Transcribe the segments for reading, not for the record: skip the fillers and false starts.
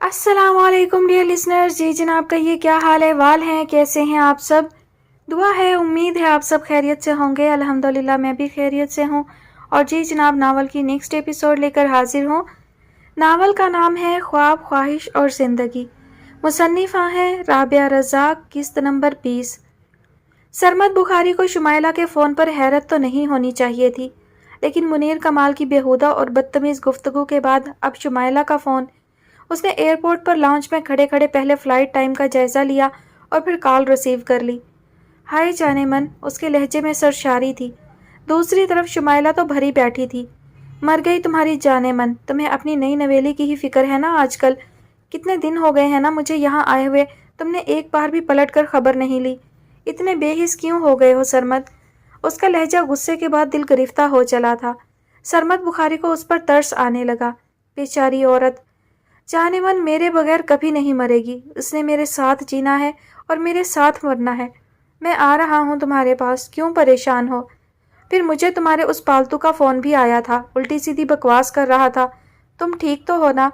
السلام علیکم dear listeners. جی جناب کہیے کیا حال احوال ہیں, کیسے ہیں آپ سب؟ دعا ہے امید ہے آپ سب خیریت سے ہوں گے. الحمدللہ میں بھی خیریت سے ہوں. اور جی جناب ناول کی نیکسٹ ایپیسوڈ لے کر حاضر ہوں. ناول کا نام ہے خواب خواہش اور زندگی. مصنفہ ہیں رابعہ رزاق. قسط نمبر 20. سرمد بخاری کو شمائلہ کے فون پر حیرت تو نہیں ہونی چاہیے تھی, لیکن منیر کمال کی بیہودہ اور بدتمیز گفتگو کے بعد اب شمائلہ کا فون. اس نے ایئرپورٹ پر لاؤنج میں کھڑے کھڑے پہلے فلائٹ ٹائم کا جائزہ لیا اور پھر کال ریسیو کر لی. ہائے جانے من, اس کے لہجے میں سرشاری تھی. دوسری طرف شمائلہ تو بھری بیٹھی تھی. مر گئی تمہاری جانے من, تمہیں اپنی نئی نویلی کی ہی فکر ہے نا آج کل. کتنے دن ہو گئے ہیں نا مجھے یہاں آئے ہوئے, تم نے ایک بار بھی پلٹ کر خبر نہیں لی. اتنے بے حس کیوں ہو گئے ہو سرمد؟ اس کا لہجہ غصے کے بعد دل گرفتہ ہو چلا تھا. سرمد بخاری کو اس پر ترس آنے لگا. بیچاری عورت, جانے من میرے بغیر کبھی نہیں مرے گی. اس نے میرے ساتھ جینا ہے اور میرے ساتھ مرنا ہے. میں آ رہا ہوں تمہارے پاس, کیوں پریشان ہو؟ پھر مجھے تمہارے اس پالتو کا فون بھی آیا تھا, الٹی سیدھی بکواس کر رہا تھا. تم ٹھیک تو ہو نا؟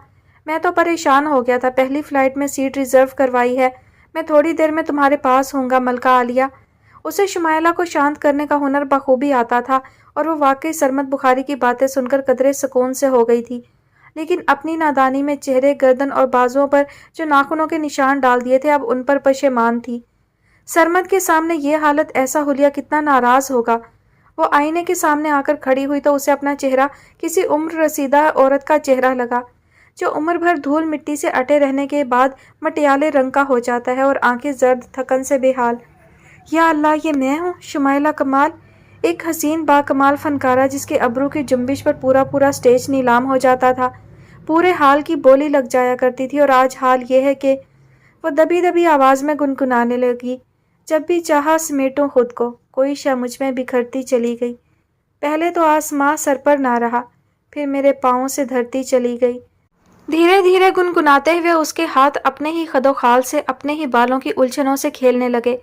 میں تو پریشان ہو گیا تھا. پہلی فلائٹ میں سیٹ ریزرو کروائی ہے. میں تھوڑی دیر میں تمہارے پاس ہوں گا ملکہ عالیہ. اسے شمائلہ کو شانت کرنے کا ہنر بخوبی آتا تھا اور وہ واقعی سرمد بخاری کی باتیں سن کر قدرے سکون سے ہو گئی تھی. لیکن اپنی نادانی میں چہرے, گردن اور بازوؤں پر جو ناخنوں کے نشان ڈال دیے تھے اب ان پر پشیمان تھی. سرمد کے سامنے یہ حالت ایسا حلیہ کتنا ناراض ہوگا. وہ آئینے کے سامنے آ کر کھڑی ہوئی تو اسے اپنا چہرہ کسی عمر رسیدہ عورت کا چہرہ لگا, جو عمر بھر دھول مٹی سے اٹے رہنے کے بعد مٹیالے رنگ کا ہو جاتا ہے اور آنکھیں زرد تھکن سے بے حال. یا اللہ, یہ میں ہوں شمائلہ کمال, ایک حسین با کمال فنکارہ جس کے ابرو کی جنبش پر پورا پورا سٹیج نیلام ہو جاتا تھا, پورے حال کی بولی لگ جایا کرتی تھی. اور آج حال یہ ہے کہ وہ دبی دبی آواز میں گنگنانے لگی, جب بھی چاہا سمیٹوں خود کو, کوئی شے مجھ میں بکھرتی چلی گئی. پہلے تو آسماں سر پر نہ رہا, پھر میرے پاؤں سے دھرتی چلی گئی. دھیرے دھیرے گنگناتے ہوئے اس کے ہاتھ اپنے ہی خد و خال سے, اپنے ہی بالوں کی الجھنوں سے کھیلنے لگے,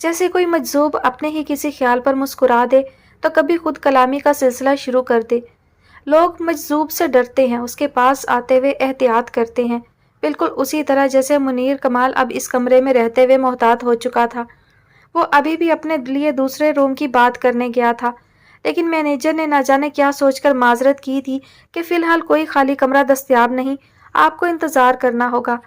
جیسے کوئی مجذوب اپنے ہی کسی خیال پر مسکرا دے تو کبھی خود کلامی کا سلسلہ شروع کر دے. لوگ مجذوب سے ڈرتے ہیں, اس کے پاس آتے ہوئے احتیاط کرتے ہیں, بالکل اسی طرح جیسے منیر کمال اب اس کمرے میں رہتے ہوئے محتاط ہو چکا تھا. وہ ابھی بھی اپنے لیے دوسرے روم کی بات کرنے گیا تھا, لیکن مینیجر نے نہ جانے کیا سوچ کر معذرت کی تھی کہ فی الحال کوئی خالی کمرہ دستیاب نہیں, آپ کو انتظار کرنا ہوگا.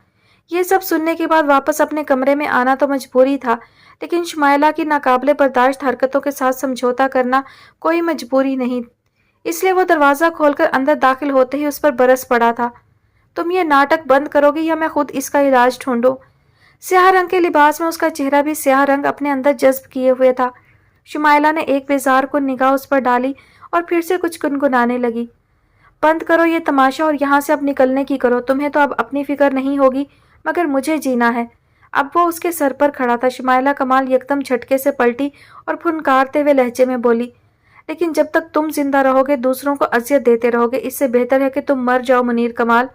یہ سب سننے کے بعد واپس اپنے کمرے میں آنا تو مجبوری تھا, لیکن شمائلہ کی ناقابل برداشت حرکتوں کے ساتھ سمجھوتا کرنا کوئی مجبوری نہیں, اس لیے وہ دروازہ کھول کر اندر داخل ہوتے ہی اس پر برس پڑا تھا. تم یہ ناٹک بند کرو گی یا میں خود اس کا علاج ڈھونڈوں؟ سیاہ رنگ کے لباس میں اس کا چہرہ بھی سیاہ رنگ اپنے اندر جذب کیے ہوئے تھا. شمائلہ نے ایک بیزار کن نگاہ اس پر ڈالی اور پھر سے کچھ گنگنانے لگی. بند کرو یہ تماشا اور یہاں سے اب نکلنے کی کرو. تمہیں تو اب اپنی فکر نہیں ہوگی, مگر مجھے جینا ہے. اب وہ اس کے سر پر کھڑا تھا. شمائلہ کمال یکدم جھٹکے سے پلٹی اور پھنکارتے ہوئے لہجے میں بولی, لیکن جب تک تم زندہ رہو گے دوسروں کو اذیت دیتے رہو گے, اس سے بہتر ہے کہ تم مر جاؤ. منیر کمال,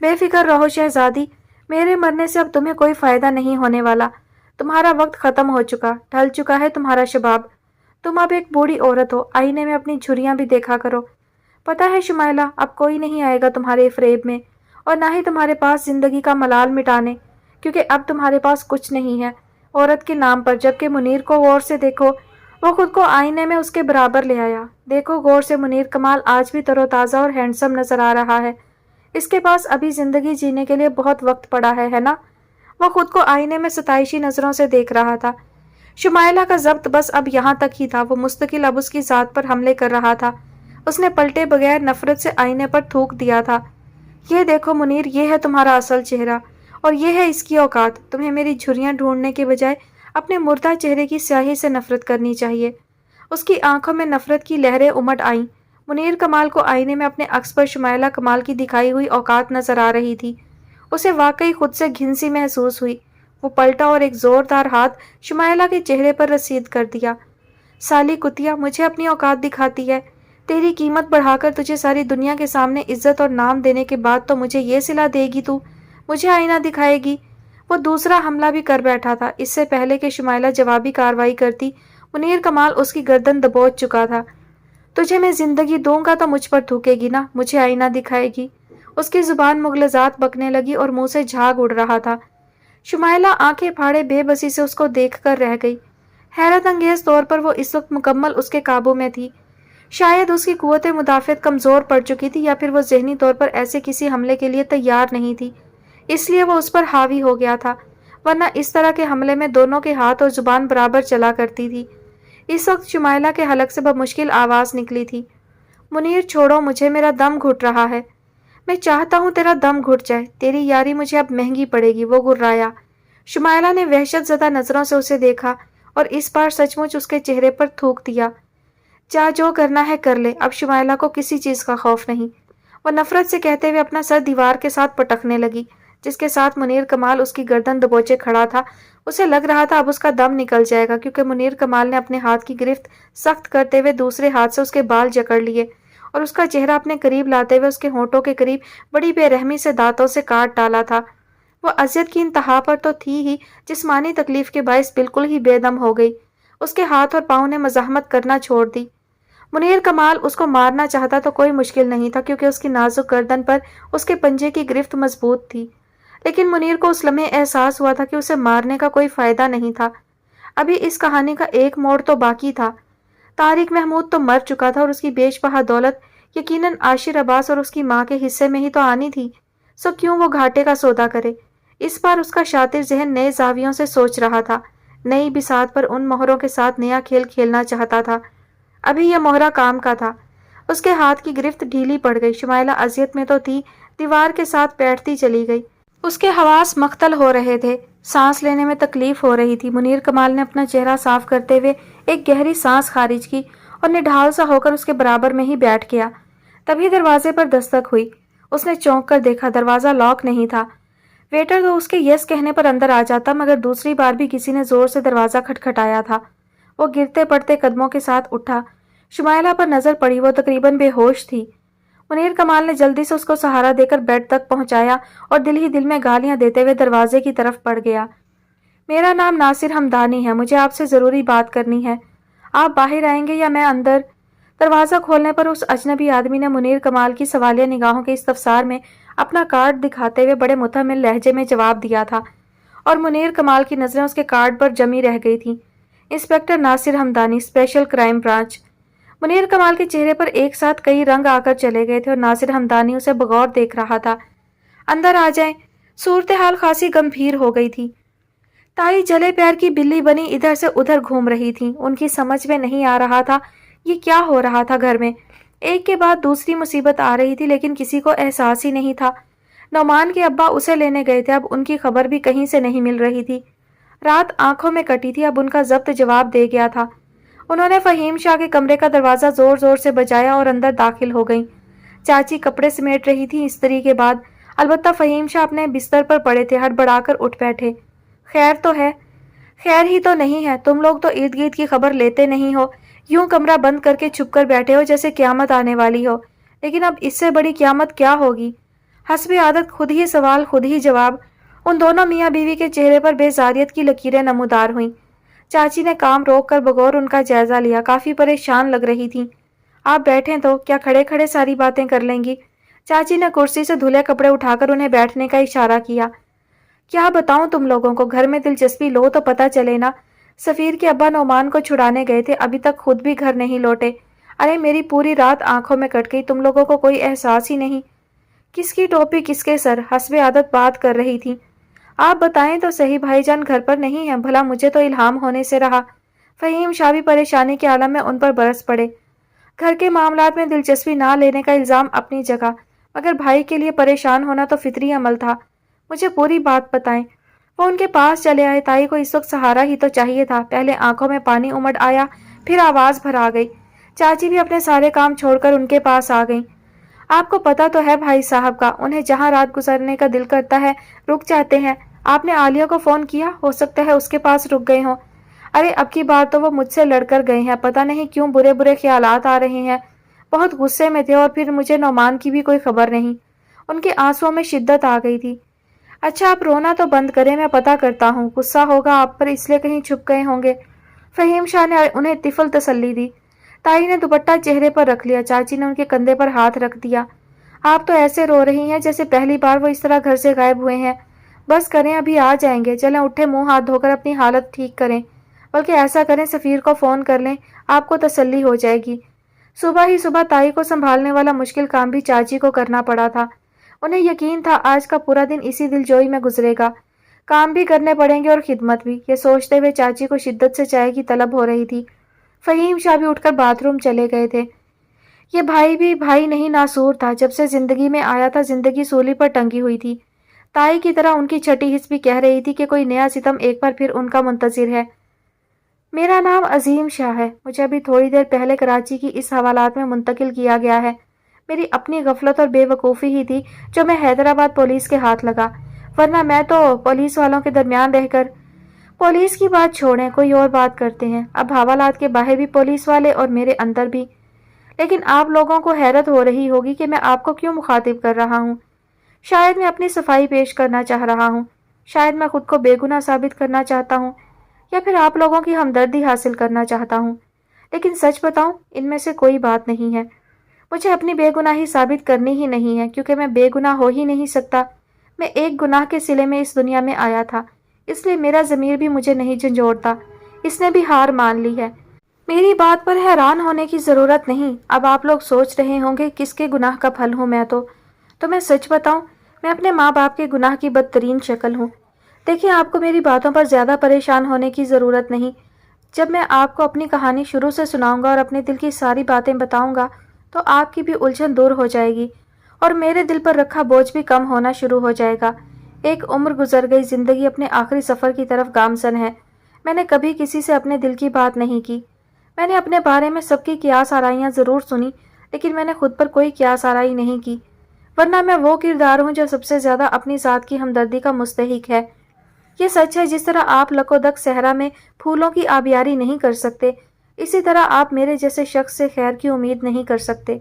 بے فکر رہو شہزادی, میرے مرنے سے اب تمہیں کوئی فائدہ نہیں ہونے والا. تمہارا وقت ختم ہو چکا, ڈھل چکا ہے تمہارا شباب. تم اب ایک بوڑھی عورت ہو, آئینے میں اپنی جھریاں بھی دیکھا کرو. پتہ ہے شمائلہ, اب کوئی نہیں آئے گا تمہارے فریب میں, اور نہ ہی تمہارے پاس زندگی کا ملال مٹانے, کیونکہ اب تمہارے پاس کچھ نہیں ہے عورت کے نام پر. جبکہ منیر کو غور سے دیکھو, وہ خود کو آئینے میں اس کے برابر لے آیا. دیکھو غور سے, منیر کمال آج بھی تر و تازہ اور ہینڈسم نظر آ رہا ہے. اس کے پاس ابھی زندگی جینے کے لیے بہت وقت پڑا ہے نا؟ وہ خود کو آئینے میں ستائشی نظروں سے دیکھ رہا تھا. شمائلہ کا ضبط بس اب یہاں تک ہی تھا. وہ مستقل اب اس کی ذات پر حملے کر رہا تھا. اس نے پلٹے بغیر نفرت سے آئینے پر تھوک دیا تھا. یہ دیکھو منیر, یہ ہے تمہارا اصل چہرہ اور یہ ہے اس کی اوقات. تمہیں میری جھریاں ڈھونڈنے کے بجائے اپنے مردہ چہرے کی سیاہی سے نفرت کرنی چاہیے. اس کی آنکھوں میں نفرت کی لہریں امڈ آئیں. منیر کمال کو آئینے میں اپنے عکس پر شمائلہ کمال کی دکھائی ہوئی اوقات نظر آ رہی تھی. اسے واقعی خود سے گھن سی محسوس ہوئی. وہ پلٹا اور ایک زوردار ہاتھ شمائلہ کے چہرے پر رسید کر دیا. سالی کتیا, مجھے اپنی اوقات دکھاتی ہے. تیری قیمت بڑھا کر تجھے ساری دنیا کے سامنے عزت اور نام دینے کے بعد تو مجھے یہ صلہ دے گی تو مجھے آئینہ دکھائے گی. وہ دوسرا حملہ بھی کر بیٹھا تھا. اس سے پہلے کہ شمائلہ جوابی کارروائی کرتی, منیر کمال اس کی گردن دبوچ چکا تھا. تجھے میں زندگی دوں گا تو مجھ پر تھوکے گی نا, مجھے آئینہ دکھائے گی. اس کی زبان مغلظات بکنے لگی اور منہ سے جھاگ اڑ رہا تھا۔ شمائلہ آنکھیں پھاڑے بے بسی سے اس کو دیکھ کر رہ گئی۔ حیرت انگیز طور پر وہ اس وقت مکمل اس کے قابو میں تھی۔ شاید اس کی قوت مدافعت کمزور پڑ چکی تھی یا پھر وہ ذہنی طور پر ایسے کسی حملے کے لیے تیار نہیں تھی، اس لیے وہ اس پر حاوی ہو گیا تھا، ورنہ اس طرح کے حملے میں دونوں کے ہاتھ اور زبان برابر چلا کرتی تھی۔ اس وقت شمائلہ کے حلق سے بمشکل آواز نکلی تھی، منیر چھوڑو مجھے، میرا دم گھٹ رہا ہے۔ میں چاہتا ہوں تیرا دم گھٹ جائے، تیری یاری مجھے اب مہنگی پڑے گی، وہ گرایا۔ شمائلہ نے وحشت زدہ نظروں سے اسے دیکھا اور اس بار سچ مچ اس کے چہرے پر تھوک دیا۔ جا جو کرنا ہے کر لے، اب شمائلہ کو کسی چیز کا خوف نہیں۔ وہ نفرت سے کہتے ہوئے اپنا سر دیوار کے ساتھ پٹکنے لگی، جس کے ساتھ منیر کمال اس کی گردن دبوچے کھڑا تھا۔ اسے لگ رہا تھا اب اس کا دم نکل جائے گا، کیونکہ منیر کمال نے اپنے ہاتھ کی گرفت سخت کرتے ہوئے دوسرے ہاتھ سے اس کے بال جکڑ لیے اور اس کا چہرہ اپنے قریب لاتے ہوئے اس کے ہونٹوں کے قریب بڑی بے رحمی سے دانتوں سے کاٹ ڈالا تھا۔ وہ اذیت کی انتہا پر تو تھی ہی، جسمانی تکلیف کے باعث بالکل ہی بے دم ہو گئی۔ اس کے ہاتھ اور پاؤں نے مزاحمت کرنا چھوڑ دی۔ منیر کمال اس کو مارنا چاہتا تو کوئی مشکل نہیں تھا، کیونکہ اس کی نازک گردن پر اس کے پنجے کی گرفت مضبوط تھی، لیکن منیر کو اس لمحے احساس ہوا تھا کہ اسے مارنے کا کوئی فائدہ نہیں تھا۔ ابھی اس کہانی کا ایک موڑ تو باقی تھا۔ طارق محمود تو مر چکا تھا اور اس کی بیش بہا دولت یقیناً عاشر عباس اور اس کی ماں کے حصے میں ہی تو آنی تھی، سو کیوں وہ گھاٹے کا سودا کرے؟ اس بار اس کا شاطر ذہن نئے زاویوں سے سوچ رہا تھا، نئی بساط پر ان مہروں کے ساتھ نیا کھیل کھیلنا چاہتا تھا۔ ابھی یہ مہرہ کام کا تھا۔ اس کے ہاتھ کی گرفت ڈھیلی پڑ گئی۔ شمائلہ اذیت میں تو تھی، دیوار کے ساتھ بیٹھتی چلی گئی۔ اس کے حواس مختل ہو رہے تھے، سانس لینے میں تکلیف ہو رہی تھی۔ منیر کمال نے اپنا چہرہ صاف کرتے ہوئے ایک گہری سانس خارج کی اور نڈھال سا ہو کر اس کے برابر میں ہی بیٹھ گیا۔ تبھی دروازے پر دستک ہوئی۔ اس نے چونک کر دیکھا، دروازہ لاک نہیں تھا۔ ویٹر تو اس کے یس کہنے پر اندر آ جاتا، مگر دوسری بار بھی کسی نے زور سے دروازہ کھٹکھٹایا تھا۔ وہ گرتے پڑتے قدموں کے ساتھ اٹھا۔ شمائلہ پر نظر پڑی، وہ تقریباً بے ہوش تھی۔ منیر کمال نے جلدی سے اس کو سہارا دے کر بیڈ تک پہنچایا اور دل ہی دل میں گالیاں دیتے ہوئے دروازے کی طرف بڑھ گیا۔ میرا نام ناصر ہمدانی ہے، مجھے آپ سے ضروری بات کرنی ہے۔ آپ باہر آئیں گے یا میں اندر؟ دروازہ کھولنے پر اس اجنبی آدمی نے منیر کمال کی سوالیہ نگاہوں کے استفسار میں اپنا کارڈ دکھاتے ہوئے بڑے متحمل لہجے میں جواب دیا تھا، اور منیر کمال کی نظریں اس کے کارڈ پر جمی رہ گئی تھیں۔ Inspector Nasir Hamdani, special crime branch. Munir Kamal کے چہرے پر ایک ساتھ کئی رنگ آ کر چلے گئے تھے اور ناصر ہمدانی اسے بغور دیکھ رہا تھا۔ اندر آ جائیں۔ صورتحال خاصی گمبھیر ہو گئی تھی۔ تائی جلے پیر کی بلی بنی ادھر سے ادھر گھوم رہی تھی۔ ان کی سمجھ میں نہیں آ رہا تھا یہ کیا ہو رہا تھا گھر میں۔ ایک کے بعد دوسری مصیبت آ رہی تھی، لیکن کسی کو احساس ہی نہیں تھا۔ نعمان کے ابا اسے لینے گئے تھے، اب ان کی خبر بھی کہیں سے نہیں مل رہی تھی۔ رات آنکھوں میں کٹی تھی، اب ان کا ضبط جواب دے گیا تھا۔ انہوں نے فہیم شاہ کے کمرے کا دروازہ زور زور سے بجایا اور اندر داخل ہو گئیں۔ چاچی کپڑے سمیٹ رہی تھی استری کے بعد، البتہ فہیم شاہ اپنے بستر پر پڑے تھے، ہڑبڑا کر اٹھ بیٹھے۔ خیر تو ہے؟ خیر ہی تو نہیں ہے، تم لوگ تو ارد گرد کی خبر لیتے نہیں ہو، یوں کمرہ بند کر کے چھپ کر بیٹھے ہو جیسے قیامت آنے والی ہو۔ لیکن اب اس سے بڑی قیامت کیا ہوگی؟ حسب عادت خود ہی سوال خود ہی جواب۔ ان دونوں میاں بیوی کے چہرے پر بیزاریت کی لکیریں نمودار ہوئیں۔ چاچی نے کام روک کر بغور ان کا جائزہ لیا، کافی پریشان لگ رہی تھیں۔ آپ بیٹھیں تو کیا کھڑے کھڑے ساری باتیں کر لیں گی؟ چاچی نے کرسی سے دھلے کپڑے اٹھا کر انہیں بیٹھنے کا اشارہ کیا۔ کیا بتاؤں تم لوگوں کو، گھر میں دلچسپی لو تو پتہ چلے نا۔ سفیر کے ابا نعمان کو چھڑانے گئے تھے، ابھی تک خود بھی گھر نہیں لوٹے۔ ارے میری پوری رات آنکھوں میں کٹ گئی، تم لوگوں کو کوئی احساس ہی نہیں۔ کس کی ٹوپی کس کے سر، حسب عادت بات کر رہی تھی۔ آپ بتائیں تو صحیح، بھائی جان گھر پر نہیں ہیں؟ بھلا مجھے تو الہام ہونے سے رہا۔ فہیم شاہ بھی پریشانی کے عالم میں ان پر برس پڑے۔ گھر کے معاملات میں دلچسپی نہ لینے کا الزام اپنی جگہ، مگر بھائی کے لیے پریشان ہونا تو فطری عمل تھا۔ مجھے پوری بات بتائیں۔ وہ ان کے پاس چلے آئے۔ تائی کو اس وقت سہارا ہی تو چاہیے تھا۔ پہلے آنکھوں میں پانی امڑ آیا، پھر آواز بھر آ گئی۔ چاچی بھی اپنے سارے کام چھوڑ کر ان کے پاس آ گئیں۔ آپ کو پتا تو ہے بھائی صاحب کا، انہیں جہاں رات گزارنے کا دل کرتا ہے رک جاتے ہیں۔ آپ نے عالیہ کو فون کیا؟ ہو سکتا ہے اس کے پاس رک گئے ہوں۔ ارے اب کی بار تو وہ مجھ سے لڑ کر گئے ہیں، پتہ نہیں کیوں برے برے خیالات آ رہے ہیں۔ بہت غصے میں تھے، اور پھر مجھے نعمان کی بھی کوئی خبر نہیں۔ ان کے آنسوؤں میں شدت آ گئی تھی۔ اچھا آپ رونا تو بند کریں، میں پتہ کرتا ہوں۔ غصہ ہوگا آپ پر، اس لیے کہیں چھپ گئے ہوں گے۔ فہیم شاہ نے انہیں طفل تسلی دی۔ تائی نے دوپٹہ چہرے پر رکھ لیا، چاچی نے ان کے کندھے پر ہاتھ رکھ دیا۔ آپ تو ایسے رو رہی ہیں جیسے پہلی بار وہ اس طرح گھر سے غائب ہوئے ہیں۔ بس کریں، ابھی آ جائیں گے۔ چلیں اٹھے، منہ ہاتھ دھو کر اپنی حالت ٹھیک کریں، بلکہ ایسا کریں سفیر کو فون کر لیں، آپ کو تسلی ہو جائے گی۔ صبح ہی صبح تائی کو سنبھالنے والا مشکل کام بھی چاچی کو کرنا پڑا تھا۔ انہیں یقین تھا آج کا پورا دن اسی دل جوئی میں گزرے گا، کام بھی کرنے پڑیں گے اور خدمت بھی۔ یہ سوچتے ہوئے چاچی کو شدت سے چائے کی طلب ہو رہی تھی۔ فہیم شاہ بھی اٹھ کر باتھ روم چلے گئے تھے۔ یہ بھائی بھی بھائی نہیں ناسور تھا، جب سے زندگی میں آیا تھا زندگی سولی پر ٹنگی ہوئی تھی۔ تائی کی طرح ان کی چھٹی حص بھی کہہ رہی تھی کہ کوئی نیا ستم ایک بار پھر ان کا منتظر ہے۔ میرا نام عظیم شاہ ہے، مجھے ابھی تھوڑی دیر پہلے کراچی کی اس حوالات میں منتقل کیا گیا ہے۔ میری اپنی غفلت اور بے وقوفی ہی تھی جو میں حیدرآباد پولیس کے ہاتھ لگا، ورنہ میں تو پولیس والوں کے درمیان رہ کر… پولیس کی بات چھوڑیں، کوئی اور بات کرتے ہیں۔ اب حوالات کے باہر بھی پولیس والے اور میرے اندر بھی۔ لیکن آپ لوگوں کو حیرت ہو رہی ہوگی کہ میں آپ کو کیوں مخاطب کر رہا ہوں۔ شاید میں اپنی صفائی پیش کرنا چاہ رہا ہوں، شاید میں خود کو بے گناہ ثابت کرنا چاہتا ہوں، یا پھر آپ لوگوں کی ہمدردی حاصل کرنا چاہتا ہوں۔ لیکن سچ بتاؤں، ان میں سے کوئی بات نہیں ہے۔ مجھے اپنی بے گناہی ثابت کرنی ہی نہیں ہے، کیونکہ میں بے گناہ ہو ہی نہیں سکتا۔ میں ایک گناہ کے صلے میں اس دنیا میں آیا تھا، اس لیے میرا ضمیر بھی مجھے نہیں جھنجھوڑتا، اس نے بھی ہار مان لی ہے۔ میری بات پر حیران ہونے کی ضرورت نہیں۔ اب آپ لوگ سوچ رہے ہوں گے کس کے گناہ کا پھل ہوں میں تو میں سچ بتاؤں، میں اپنے ماں باپ کے گناہ کی بدترین شکل ہوں۔ دیکھیں، آپ کو میری باتوں پر زیادہ پریشان ہونے کی ضرورت نہیں۔ جب میں آپ کو اپنی کہانی شروع سے سناؤں گا اور اپنے دل کی ساری باتیں بتاؤں گا تو آپ کی بھی الجھن دور ہو جائے گی اور میرے دل پر رکھا بوجھ بھی کم ہونا شروع ہو جائے گا۔ ایک عمر گزر گئی، زندگی اپنے آخری سفر کی طرف گامزن ہے۔ میں نے کبھی کسی سے اپنے دل کی بات نہیں کی۔ میں نے اپنے بارے میں سب کی قیاس آرائیاں ضرور سنی، لیکن میں نے خود پر کوئی قیاس آرائی نہیں کی، ورنہ میں وہ کردار ہوں جو سب سے زیادہ اپنی ذات کی ہمدردی کا مستحق ہے۔ یہ سچ ہے، جس طرح آپ لکودک صحرا میں پھولوں کی آبیاری نہیں کر سکتے، اسی طرح آپ میرے جیسے شخص سے خیر کی امید نہیں کر سکتے۔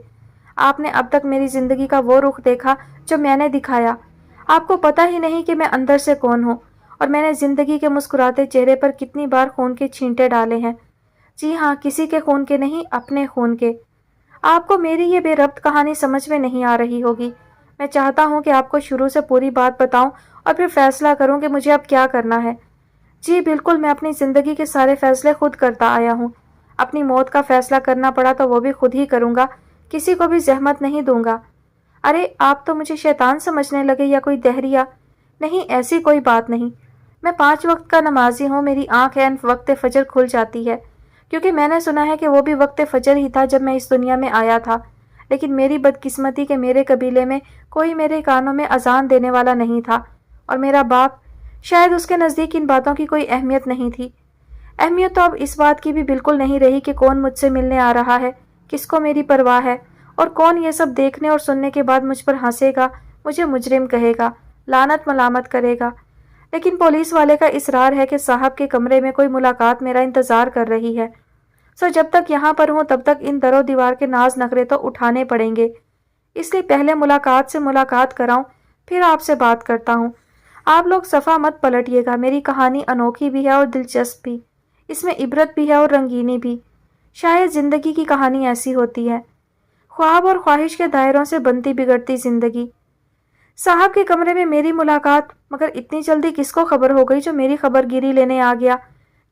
آپ نے اب تک میری زندگی کا وہ رخ دیکھا جو میں نے دکھایا۔ آپ کو پتہ ہی نہیں کہ میں اندر سے کون ہوں، اور میں نے زندگی کے مسکراتے چہرے پر کتنی بار خون کے چھینٹے ڈالے ہیں۔ جی ہاں، کسی کے خون کے نہیں، اپنے خون کے۔ آپ کو میری یہ بے ربط کہانی سمجھ میں نہیں آ رہی ہوگی۔ میں چاہتا ہوں کہ آپ کو شروع سے پوری بات بتاؤں اور پھر فیصلہ کروں کہ مجھے اب کیا کرنا ہے۔ جی بالکل، میں اپنی زندگی کے سارے فیصلے خود کرتا آیا ہوں۔ اپنی موت کا فیصلہ کرنا پڑا تو وہ بھی خود ہی کروں گا، کسی کو بھی زحمت نہیں دوں گا۔ ارے آپ تو مجھے شیطان سمجھنے لگے یا کوئی دہریہ؟ نہیں، ایسی کوئی بات نہیں۔ میں 5 وقت کا نمازی ہوں، میری آنکھ عین وقت فجر کھل جاتی ہے، کیونکہ میں نے سنا ہے کہ وہ بھی وقت فجر ہی تھا جب میں اس دنیا میں آیا تھا۔ لیکن میری بدقسمتی کہ میرے قبیلے میں کوئی میرے کانوں میں اذان دینے والا نہیں تھا، اور میرا باپ، شاید اس کے نزدیک ان باتوں کی کوئی اہمیت نہیں تھی۔ اہمیت تو اب اس بات کی بھی بالکل نہیں رہی کہ کون مجھ سے ملنے آ رہا ہے، کس کو میری پرواہ ہے، اور کون یہ سب دیکھنے اور سننے کے بعد مجھ پر ہنسے گا، مجھے مجرم کہے گا، لعنت ملامت کرے گا۔ لیکن پولیس والے کا اصرار ہے کہ صاحب کے کمرے میں کوئی ملاقات میرا انتظار کر رہی ہے، سو جب تک یہاں پر ہوں تب تک ان در و دیوار کے ناز نخرے تو اٹھانے پڑیں گے۔ اس لیے پہلے ملاقات سے ملاقات کراؤں، پھر آپ سے بات کرتا ہوں۔ آپ لوگ صفحہ مت پلٹیے گا، میری کہانی انوکھی بھی ہے اور دلچسپ بھی، اس میں عبرت بھی ہے اور رنگینی بھی۔ شاید زندگی کی کہانی ایسی ہوتی ہے، خواب اور خواہش کے دائروں سے بنتی بگڑتی زندگی۔ صاحب کے کمرے میں میری ملاقات، مگر اتنی جلدی کس کو خبر ہو گئی جو میری خبر گیری لینے آ گیا؟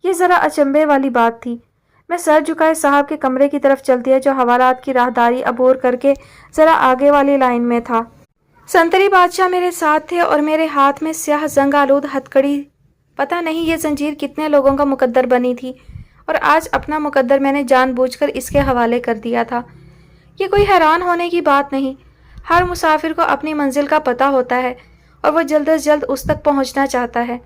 یہ ذرا اچنبھے والی بات تھی۔ میں سر جھکائے صاحب کے کمرے کی طرف چل دیا جو حوالات کی راہداری عبور کر کے ذرا آگے والی لائن میں تھا۔ سنتری بادشاہ میرے ساتھ تھے اور میرے ہاتھ میں سیاہ زنگ آلود ہتھکڑی۔ پتہ نہیں یہ زنجیر کتنے لوگوں کا مقدر بنی تھی، اور آج اپنا مقدر میں نے جان بوجھ کر اس کے حوالے کر دیا تھا۔ یہ کوئی حیران ہونے کی بات نہیں، ہر مسافر کو اپنی منزل کا پتہ ہوتا ہے اور وہ جلد از جلد اس تک پہنچنا چاہتا ہے۔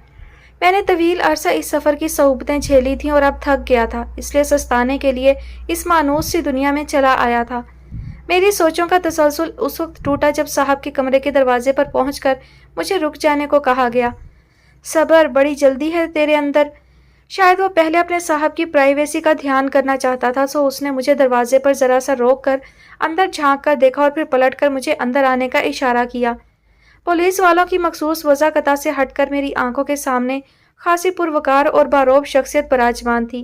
میں نے طویل عرصہ اس سفر کی صعوبتیں جھیلی تھیں اور اب تھک گیا تھا، اس لیے سستانے کے لیے اس مانوس سی دنیا میں چلا آیا تھا۔ میری سوچوں کا تسلسل اس وقت ٹوٹا جب صاحب کے کمرے کے دروازے پر پہنچ کر مجھے رک جانے کو کہا گیا۔ صبر، بڑی جلدی ہے تیرے اندر۔ شاید وہ پہلے اپنے صاحب کی پرائیویسی کا دھیان کرنا چاہتا تھا، سو اس نے مجھے دروازے پر ذرا سا روک کر اندر جھانک کر دیکھا اور پھر پلٹ کر مجھے اندر آنے کا اشارہ کیا۔ پولیس والوں کی مخصوص وضاقتہ سے ہٹ کر میری آنکھوں کے سامنے خاصی پروقار اور باروب شخصیت براجمان تھی،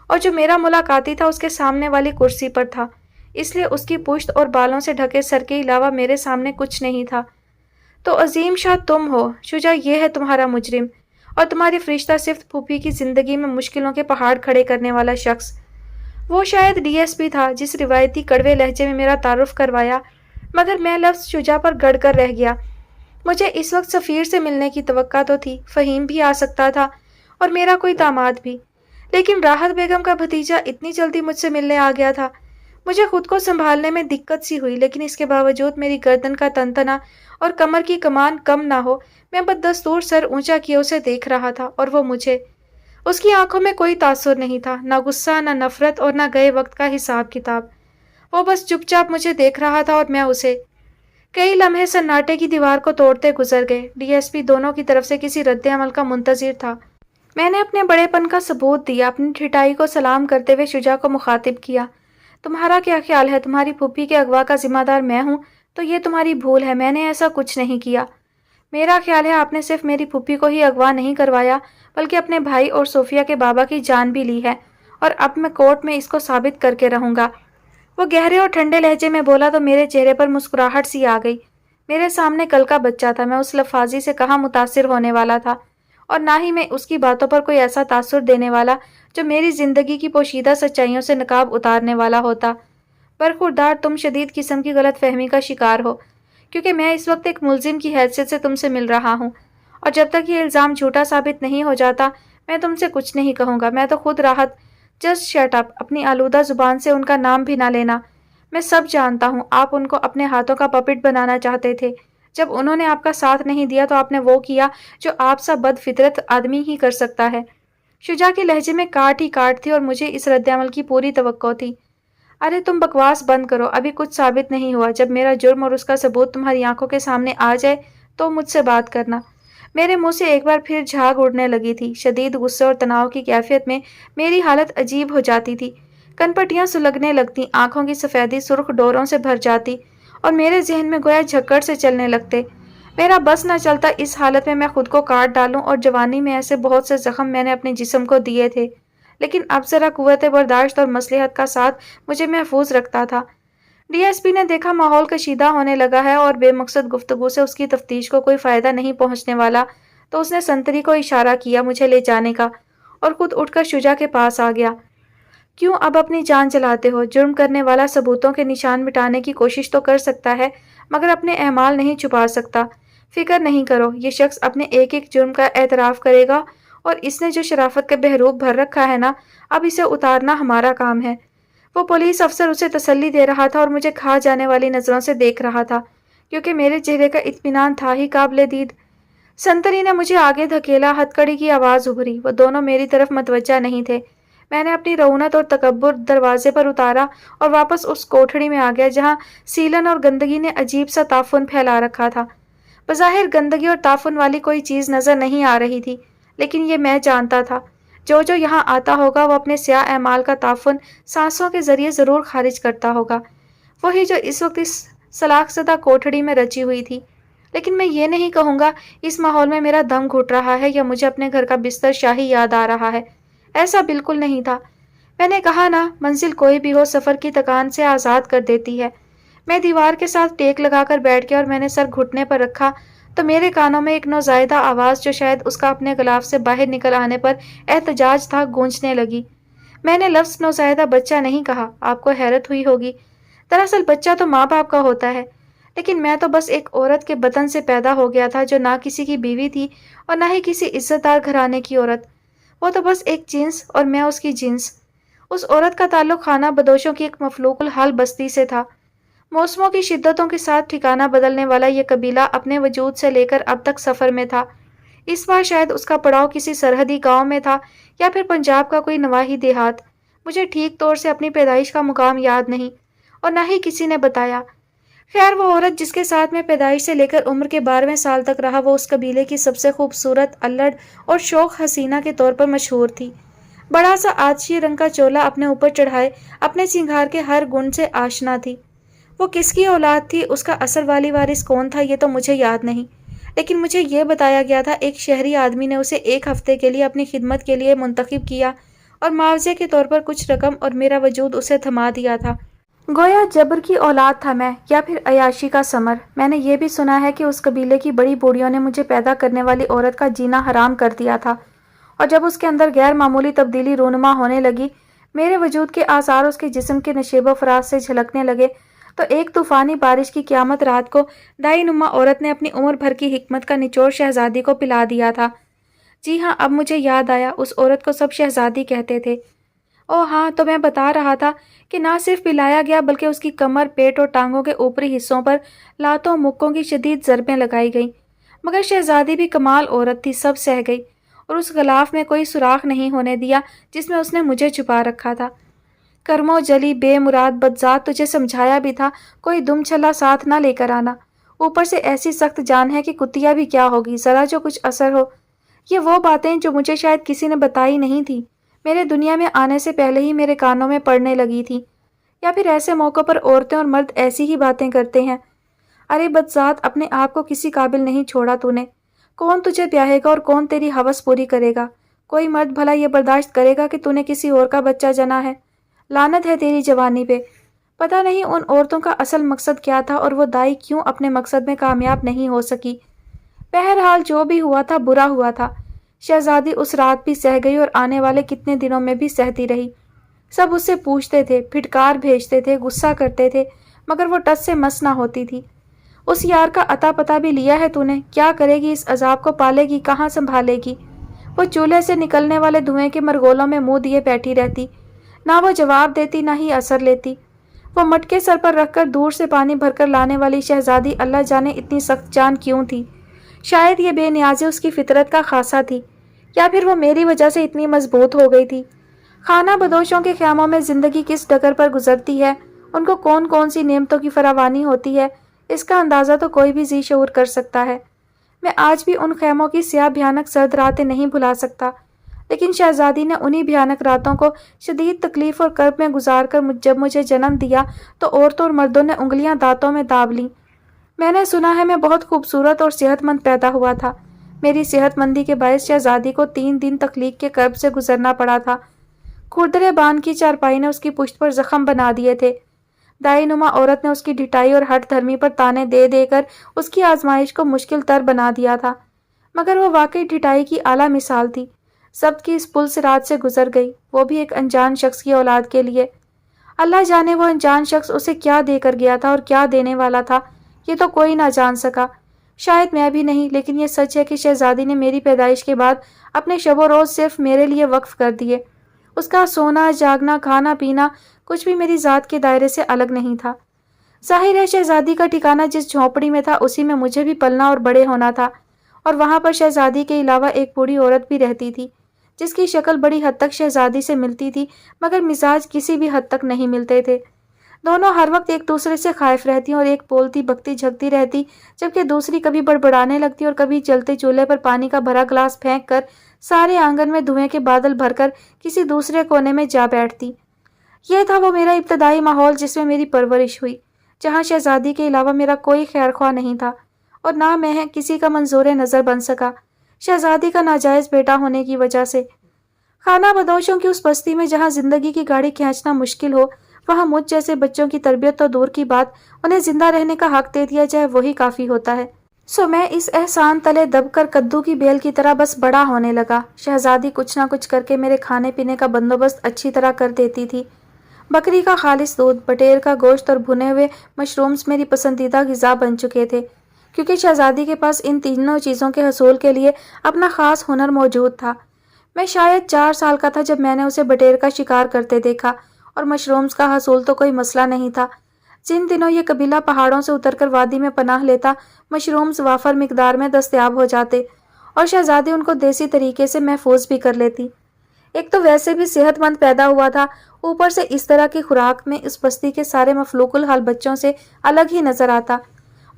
اور جو میرا ملاقاتی تھا اس کے سامنے والی کرسی پر تھا۔ اس لیے اس کی پشت اور بالوں سے ڈھکے سر کے علاوہ میرے سامنے کچھ نہیں تھا۔ تو عظیم شاہ تم ہو، شجاع یہ ہے تمہارا مجرم، اور تمہاری فرشتہ صفت پھوپھی کی زندگی میں مشکلوں کے پہاڑ کھڑے کرنے والا شخص۔ وہ شاید ڈی ایس پی تھا جس روایتی کڑوے لہجے میں میرا تعارف کروایا، مگر میں لفظ شجاع پر گڑ کر رہ گیا۔ مجھے اس وقت سفیر سے ملنے کی توقع تو تھی، فہیم بھی آ سکتا تھا اور میرا کوئی داماد بھی، لیکن راحت بیگم کا بھتیجا اتنی جلدی مجھ سے ملنے آ گیا تھا۔ مجھے خود کو سنبھالنے میں دقت سی ہوئی، لیکن اس کے باوجود میری گردن کا تنتنا اور کمر کی کمان کم نہ ہو، میں بددستور سر اونچا کیے اسے دیکھ رہا تھا، اور وہ مجھے۔ اس کی آنکھوں میں کوئی تاثر نہیں تھا، نہ غصہ، نہ نفرت، اور نہ گئے وقت کا حساب کتاب۔ وہ بس چپ چاپ مجھے دیکھ رہا تھا اور میں اسے۔ کئی لمحے سناٹے کی دیوار کو توڑتے گزر گئے۔ ڈی ایس پی دونوں کی طرف سے کسی رد عمل کا منتظر تھا۔ میں نے اپنے بڑے پن کا ثبوت دیا، اپنی ٹھٹائی کو سلام کرتے ہوئے شجاع کو مخاطب کیا۔ تمہارا کیا خیال ہے؟ تمہاری پھوپھی کے اغوا کا ذمہ دار میں ہوں تو یہ تمہاری بھول ہے، میں نے ایسا کچھ نہیں کیا۔ میرا خیال ہے آپ نے صرف میری پھوپھی کو ہی اغوا نہیں کروایا بلکہ اپنے بھائی اور صوفیہ کے بابا کی جان بھی لی ہے، اور اب میں کورٹ میں اس کو ثابت کر کے رہوں گا۔ وہ گہرے اور ٹھنڈے لہجے میں بولا تو میرے چہرے پر مسکراہٹ سی آ گئی۔ میرے سامنے کل کا بچہ تھا، میں اس لفاظی سے کہاں متاثر ہونے والا تھا، اور نہ ہی میں اس کی باتوں پر کوئی ایسا تاثر دینے والا جو میری زندگی کی پوشیدہ سچائیوں سے نقاب اتارنے والا ہوتا۔ برخوردار تم شدید قسم کی غلط فہمی کا شکار ہو، کیونکہ میں اس وقت ایک ملزم کی حیثیت سے تم سے مل رہا ہوں، اور جب تک یہ الزام جھوٹا ثابت نہیں ہو جاتا میں تم سے کچھ نہیں کہوں گا۔ میں تو خود راحت، جسٹ شٹ اپ، اپنی آلودہ زبان سے ان کا نام بھی نہ لینا۔ میں سب جانتا ہوں، آپ ان کو اپنے ہاتھوں کا پپٹ بنانا چاہتے تھے۔ جب انہوں نے آپ کا ساتھ نہیں دیا تو آپ نے وہ کیا جو آپ سا بد فطرت آدمی ہی کر سکتا ہے۔ شجاع کے لہجے میں کاٹ ہی کاٹ تھی اور مجھے اس رد عمل کی پوری توقع تھی۔ ارے تم بکواس بند کرو، ابھی کچھ ثابت نہیں ہوا۔ جب میرا جرم اور اس کا ثبوت تمہاری آنکھوں کے سامنے آ جائے تو مجھ سے بات کرنا۔ میرے منہ سے ایک بار پھر جھاگ اڑنے لگی تھی۔ شدید غصے اور تناؤ کی کیفیت میں میری حالت عجیب ہو جاتی تھی۔ کنپٹیاں سلگنے لگتی، آنکھوں کی سفیدی سرخ ڈوروں سے بھر جاتی، اور میرے ذہن میں گویا جھکڑ سے چلنے لگتے۔ میرا بس نہ چلتا اس حالت میں خود کو کاٹ ڈالوں، اور جوانی میں ایسے بہت سے زخم میں نے اپنے جسم کو دیے تھے، لیکن اب ذرا قوت برداشت اور مصلحت کا ساتھ مجھے محفوظ رکھتا تھا۔ ڈی ایس پی نے دیکھا ماحول کشیدہ ہونے لگا ہے اور بے مقصد گفتگو سے اس کی تفتیش کو کوئی فائدہ نہیں پہنچنے والا، تو اس نے سنتری کو اشارہ کیا مجھے لے جانے کا، اور خود اٹھ کر شجاع کے پاس آ گیا۔ کیوں اب اپنی جان چلاتے ہو؟ جرم کرنے والا ثبوتوں کے نشان مٹانے کی کوشش تو کر سکتا ہے، مگر اپنے اعمال نہیں چھپا سکتا۔ فکر نہیں کرو، یہ شخص اپنے ایک ایک جرم کا اعتراف کرے گا، اور اس نے جو شرافت کا بحروب بھر رکھا ہے نا، اب اسے اتارنا ہمارا کام ہے۔ وہ پولیس افسر اسے تسلی دے رہا تھا اور مجھے کھا جانے والی نظروں سے دیکھ رہا تھا، کیونکہ میرے چہرے کا اطمینان تھا ہی قابل دید۔ سنتری نے مجھے آگے دھکیلا، ہتھ کڑی کی آواز ابھری۔ وہ دونوں میری طرف متوجہ نہیں تھے۔ میں نے اپنی رعونت اور تکبر دروازے پر اتارا اور واپس اس کوٹھڑی میں آ گیا جہاں سیلن اور گندگی نے عجیب سا تعفن پھیلا رکھا تھا۔ بظاہر گندگی اور تعفن والی کوئی چیز نظر نہیں آ رہی تھی، لیکن یہ میں جانتا تھا، جو یہاں آتا ہوگا وہ اپنے سیاہ اعمال کا تعفن سانسوں کے ذریعے ضرور خارج کرتا ہوگا، وہی جو اس وقت اس سلاخ زدہ کوٹھڑی میں رچی ہوئی تھی۔ لیکن میں یہ نہیں کہوں گا اس ماحول میں میرا دم گھٹ رہا ہے یا مجھے اپنے گھر کا بستر شاہی یاد آ رہا ہے۔ ایسا بالکل نہیں تھا۔ میں نے کہا نا، منزل کوئی بھی ہو سفر کی تکان سے آزاد کر دیتی ہے۔ میں دیوار کے ساتھ ٹیک لگا کر بیٹھ گیا اور میں نے سر گھٹنے پر رکھا تو میرے کانوں میں ایک نوزائیدہ آواز جو شاید اس کا اپنے غلاف سے باہر نکل آنے پر احتجاج تھا گونجنے لگی۔ میں نے لفظ نوزائیدہ بچہ نہیں کہا، آپ کو حیرت ہوئی ہوگی۔ دراصل بچہ تو ماں باپ کا ہوتا ہے، لیکن میں تو بس ایک عورت کے بطن سے پیدا ہو گیا تھا جو نہ کسی کی بیوی تھی اور نہ ہی کسی عزت دار گھرانے کی عورت۔ وہ تو بس ایک جنس اور میں اس کی جنس۔ اس عورت کا تعلق خانہ بدوشوں کی ایک مفلوق الحال بستی سے تھا۔ موسموں کی شدتوں کے ساتھ ٹھکانہ بدلنے والا یہ قبیلہ اپنے وجود سے لے کر اب تک سفر میں تھا۔ اس بار شاید اس کا پڑاؤ کسی سرحدی گاؤں میں تھا یا پھر پنجاب کا کوئی نواحی دیہات۔ مجھے ٹھیک طور سے اپنی پیدائش کا مقام یاد نہیں اور نہ ہی کسی نے بتایا۔ خیر، وہ عورت جس کے ساتھ میں پیدائش سے لے کر عمر کے 12ویں سال تک رہا، وہ اس قبیلے کی سب سے خوبصورت، الڑ اور شوخ حسینہ کے طور پر مشہور تھی۔ بڑا سا آتشی رنگ کا چولا اپنے اوپر چڑھائے اپنے سنگھار کے ہر گن سے آشنا تھی۔ وہ کس کی اولاد تھی، اس کا اصل والی وارث کون تھا، یہ تو مجھے یاد نہیں، لیکن مجھے یہ بتایا گیا تھا ایک شہری آدمی نے اسے 1 ہفتے کے لیے اپنی خدمت کے لیے منتخب کیا اور معاوضے کے طور پر کچھ رقم اور میرا وجود اسے تھما دیا تھا۔ گویا جبر کی اولاد تھا میں، یا پھر عیاشی کا ثمر۔ میں نے یہ بھی سنا ہے کہ اس قبیلے کی بڑی بوڑھیوں نے مجھے پیدا کرنے والی عورت کا جینا حرام کر دیا تھا، اور جب اس کے اندر غیر معمولی تبدیلی رونما ہونے لگی، میرے وجود کے آثار اس کے جسم کے نشیب و فراز سے جھلکنے لگے، تو ایک طوفانی بارش کی قیامت رات کو دائی نما عورت نے اپنی عمر بھر کی حکمت کا نچوڑ شہزادی کو پلا دیا تھا۔ جی ہاں، اب مجھے یاد آیا، اس عورت کو سب شہزادی کہتے تھے۔ او ہاں، تو میں بتا رہا تھا کہ نہ صرف پلایا گیا بلکہ اس کی کمر، پیٹ اور ٹانگوں کے اوپری حصوں پر لاتوں مکوں کی شدید ضربیں لگائی گئیں، مگر شہزادی بھی کمال عورت تھی، سب سہ گئی، اور اس غلاف میں کوئی سوراخ نہیں ہونے دیا جس میں اس نے مجھے چھپا رکھا تھا۔ کرمو جلی بے مراد بدذات، تجھے سمجھایا بھی تھا کوئی دم چھلا ساتھ نہ لے کر آنا، اوپر سے ایسی سخت جان ہے کہ کتیا بھی کیا ہوگی ذرا جو کچھ اثر ہو۔ یہ وہ باتیں جو مجھے شاید کسی نے بتائی نہیں تھی، میرے دنیا میں آنے سے پہلے ہی میرے کانوں میں پڑنے لگی تھی، یا پھر ایسے موقع پر عورتیں اور مرد ایسی ہی باتیں کرتے ہیں۔ ارے بدذات، اپنے آپ کو کسی قابل نہیں چھوڑا تو نے، کون تجھے بیاہے گا اور کون تیری ہوس پوری کرے گا؟ کوئی مرد بھلا یہ برداشت کرے گا کہ تو نے کسی اور کا بچہ جنا ہے؟ لعنت ہے تیری جوانی پہ۔ پتہ نہیں ان عورتوں کا اصل مقصد کیا تھا اور وہ دائی کیوں اپنے مقصد میں کامیاب نہیں ہو سکی۔ بہرحال جو بھی ہوا تھا برا ہوا تھا۔ شہزادی اس رات بھی سہ گئی اور آنے والے کتنے دنوں میں بھی سہتی رہی۔ سب اس سے پوچھتے تھے، پھٹکار بھیجتے تھے، غصہ کرتے تھے، مگر وہ ٹس سے مس نہ ہوتی تھی۔ اس یار کا عطا پتہ بھی لیا ہے تو نے؟ کیا کرے گی اس عذاب کو؟ پالے گی کہاں، سنبھالے گی؟ وہ چولہے سے نکلنے والے دھوئیں کے مرغولوں میں منہ دیے بیٹھی رہتی، نہ وہ جواب دیتی نہ ہی اثر لیتی۔ وہ مٹکے سر پر رکھ کر دور سے پانی بھر کر لانے والی شہزادی اللہ جانے اتنی سخت جان کیوں تھی؟ شاید یہ بے نیازی اس کی فطرت کا خاصہ تھی، یا پھر وہ میری وجہ سے اتنی مضبوط ہو گئی تھی۔ خانہ بدوشوں کے خیموں میں زندگی کس ڈگر پر گزرتی ہے، ان کو کون کون سی نعمتوں کی فراوانی ہوتی ہے، اس کا اندازہ تو کوئی بھی ذی شعور کر سکتا ہے۔ میں آج بھی ان خیموں کی سیاہ بھیانک سرد راتیں نہیں بھلا سکتا، لیکن شہزادی نے انہی بھیانک راتوں کو شدید تکلیف اور کرب میں گزار کر جب مجھے جنم دیا تو عورتوں اور مردوں نے انگلیاں دانتوں میں داب لیں۔ میں نے سنا ہے میں بہت خوبصورت اور صحت مند پیدا ہوا تھا۔ میری صحت مندی کے باعث شہزادی کو 3 دن تخلیق کے کرب سے گزرنا پڑا تھا۔ کھردرے بان کی چارپائی نے اس کی پشت پر زخم بنا دیے تھے۔ دائی نما عورت نے اس کی ڈھٹائی اور ہٹ دھرمی پر تانے دے دے کر اس کی آزمائش کو مشکل تر بنا دیا تھا، مگر وہ واقعی ڈھٹائی کی اعلیٰ مثال تھی۔ سب کی اس پل صراط سے گزر گئی، وہ بھی ایک انجان شخص کی اولاد کے لیے۔ اللہ جانے وہ انجان شخص اسے کیا دے کر گیا تھا اور کیا دینے والا تھا، یہ تو کوئی نہ جان سکا، شاید میں بھی نہیں، لیکن یہ سچ ہے کہ شہزادی نے میری پیدائش کے بعد اپنے شب و روز صرف میرے لیے وقف کر دیے۔ اس کا سونا، جاگنا، کھانا پینا کچھ بھی میری ذات کے دائرے سے الگ نہیں تھا۔ ظاہر ہے شہزادی کا ٹھکانہ جس جھونپڑی میں تھا اسی میں مجھے بھی پلنا اور بڑے ہونا تھا، اور وہاں پر شہزادی کے علاوہ ایک بوڑھی عورت بھی رہتی تھی جس کی شکل بڑی حد تک شہزادی سے ملتی تھی، مگر مزاج کسی بھی حد تک نہیں ملتے تھے۔ دونوں ہر وقت ایک دوسرے سے خائف رہتی اور ایک بولتی بکتی جھکتی رہتی، جبکہ دوسری کبھی بڑبڑانے لگتی اور کبھی جلتے چولہے پر پانی کا بھرا گلاس پھینک کر سارے آنگن میں دھوئیں کے بادل بھر کر کسی دوسرے کونے میں جا بیٹھتی۔ یہ تھا وہ میرا ابتدائی ماحول جس میں میری پرورش ہوئی، جہاں شہزادی کے علاوہ میرا کوئی خیر خواہ نہیں تھا، اور نہ میں کسی کا منظور نظر بن سکا، شہزادی کا ناجائز بیٹا ہونے کی وجہ سے۔ خانہ بدوشوں کی اس بستی میں جہاں زندگی کی گاڑی کھینچنا مشکل ہو، وہاں مجھ جیسے بچوں کی تربیت تو دور کی بات، انہیں زندہ رہنے کا حق دے دیا جائے وہی کافی ہوتا ہے۔ سو میں اس احسان تلے دب کر کدو کی بیل کی طرح بس بڑا ہونے لگا۔ شہزادی کچھ نہ کچھ کر کے میرے کھانے پینے کا بندوبست اچھی طرح کر دیتی تھی۔ بکری کا خالص دودھ، بٹیر کا گوشت اور بھنے ہوئے مشرومز میری پسندیدہ غذا بن چکے تھے، کیونکہ شہزادی کے پاس ان تینوں چیزوں کے حصول کے لیے اپنا خاص ہنر موجود تھا۔ میں شاید 4 سال کا تھا جب میں نے اسے بٹیر کا شکار کرتے دیکھا، اور مشرومز کا حصول تو کوئی مسئلہ نہیں تھا۔ جن دنوں یہ قبیلہ پہاڑوں سے اتر کر وادی میں پناہ لیتا، مشرومز وافر مقدار میں دستیاب ہو جاتے، اور شہزادی ان کو دیسی طریقے سے محفوظ بھی کر لیتی۔ ایک تو ویسے بھی صحت مند پیدا ہوا تھا، اوپر سے اس طرح کی خوراک میں اس بستی کے سارے مفلوق الحال بچوں سے الگ ہی نظر آتا۔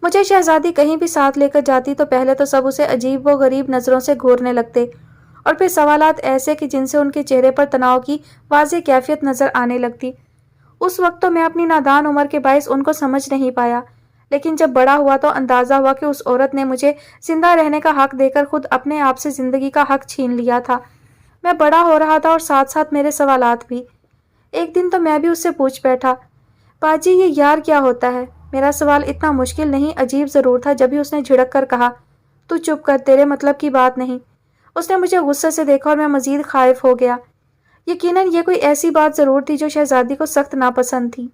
مجھے شہزادی کہیں بھی ساتھ لے کر جاتی تو پہلے تو سب اسے عجیب و غریب نظروں سے گھورنے لگتے، اور پھر سوالات ایسے کہ جن سے ان کے چہرے پر تناؤ کی واضح کیفیت نظر آنے لگتی۔ اس وقت تو میں اپنی نادان عمر کے باعث ان کو سمجھ نہیں پایا، لیکن جب بڑا ہوا تو اندازہ ہوا کہ اس عورت نے مجھے زندہ رہنے کا حق دے کر خود اپنے آپ سے زندگی کا حق چھین لیا تھا۔ میں بڑا ہو رہا تھا اور ساتھ ساتھ میرے سوالات بھی۔ ایک دن تو میں بھی اس سے پوچھ بیٹھا، باجی یہ یار کیا ہوتا ہے؟ میرا سوال اتنا مشکل نہیں عجیب ضرور تھا جب ہی اس نے جھڑک کر کہا، تو چپ کر، تیرے مطلب کی بات نہیں۔ اس نے مجھے غصے سے دیکھا اور میں مزید خائف ہو گیا۔ یقیناً یہ کوئی ایسی بات ضرور تھی جو شہزادی کو سخت ناپسند تھی۔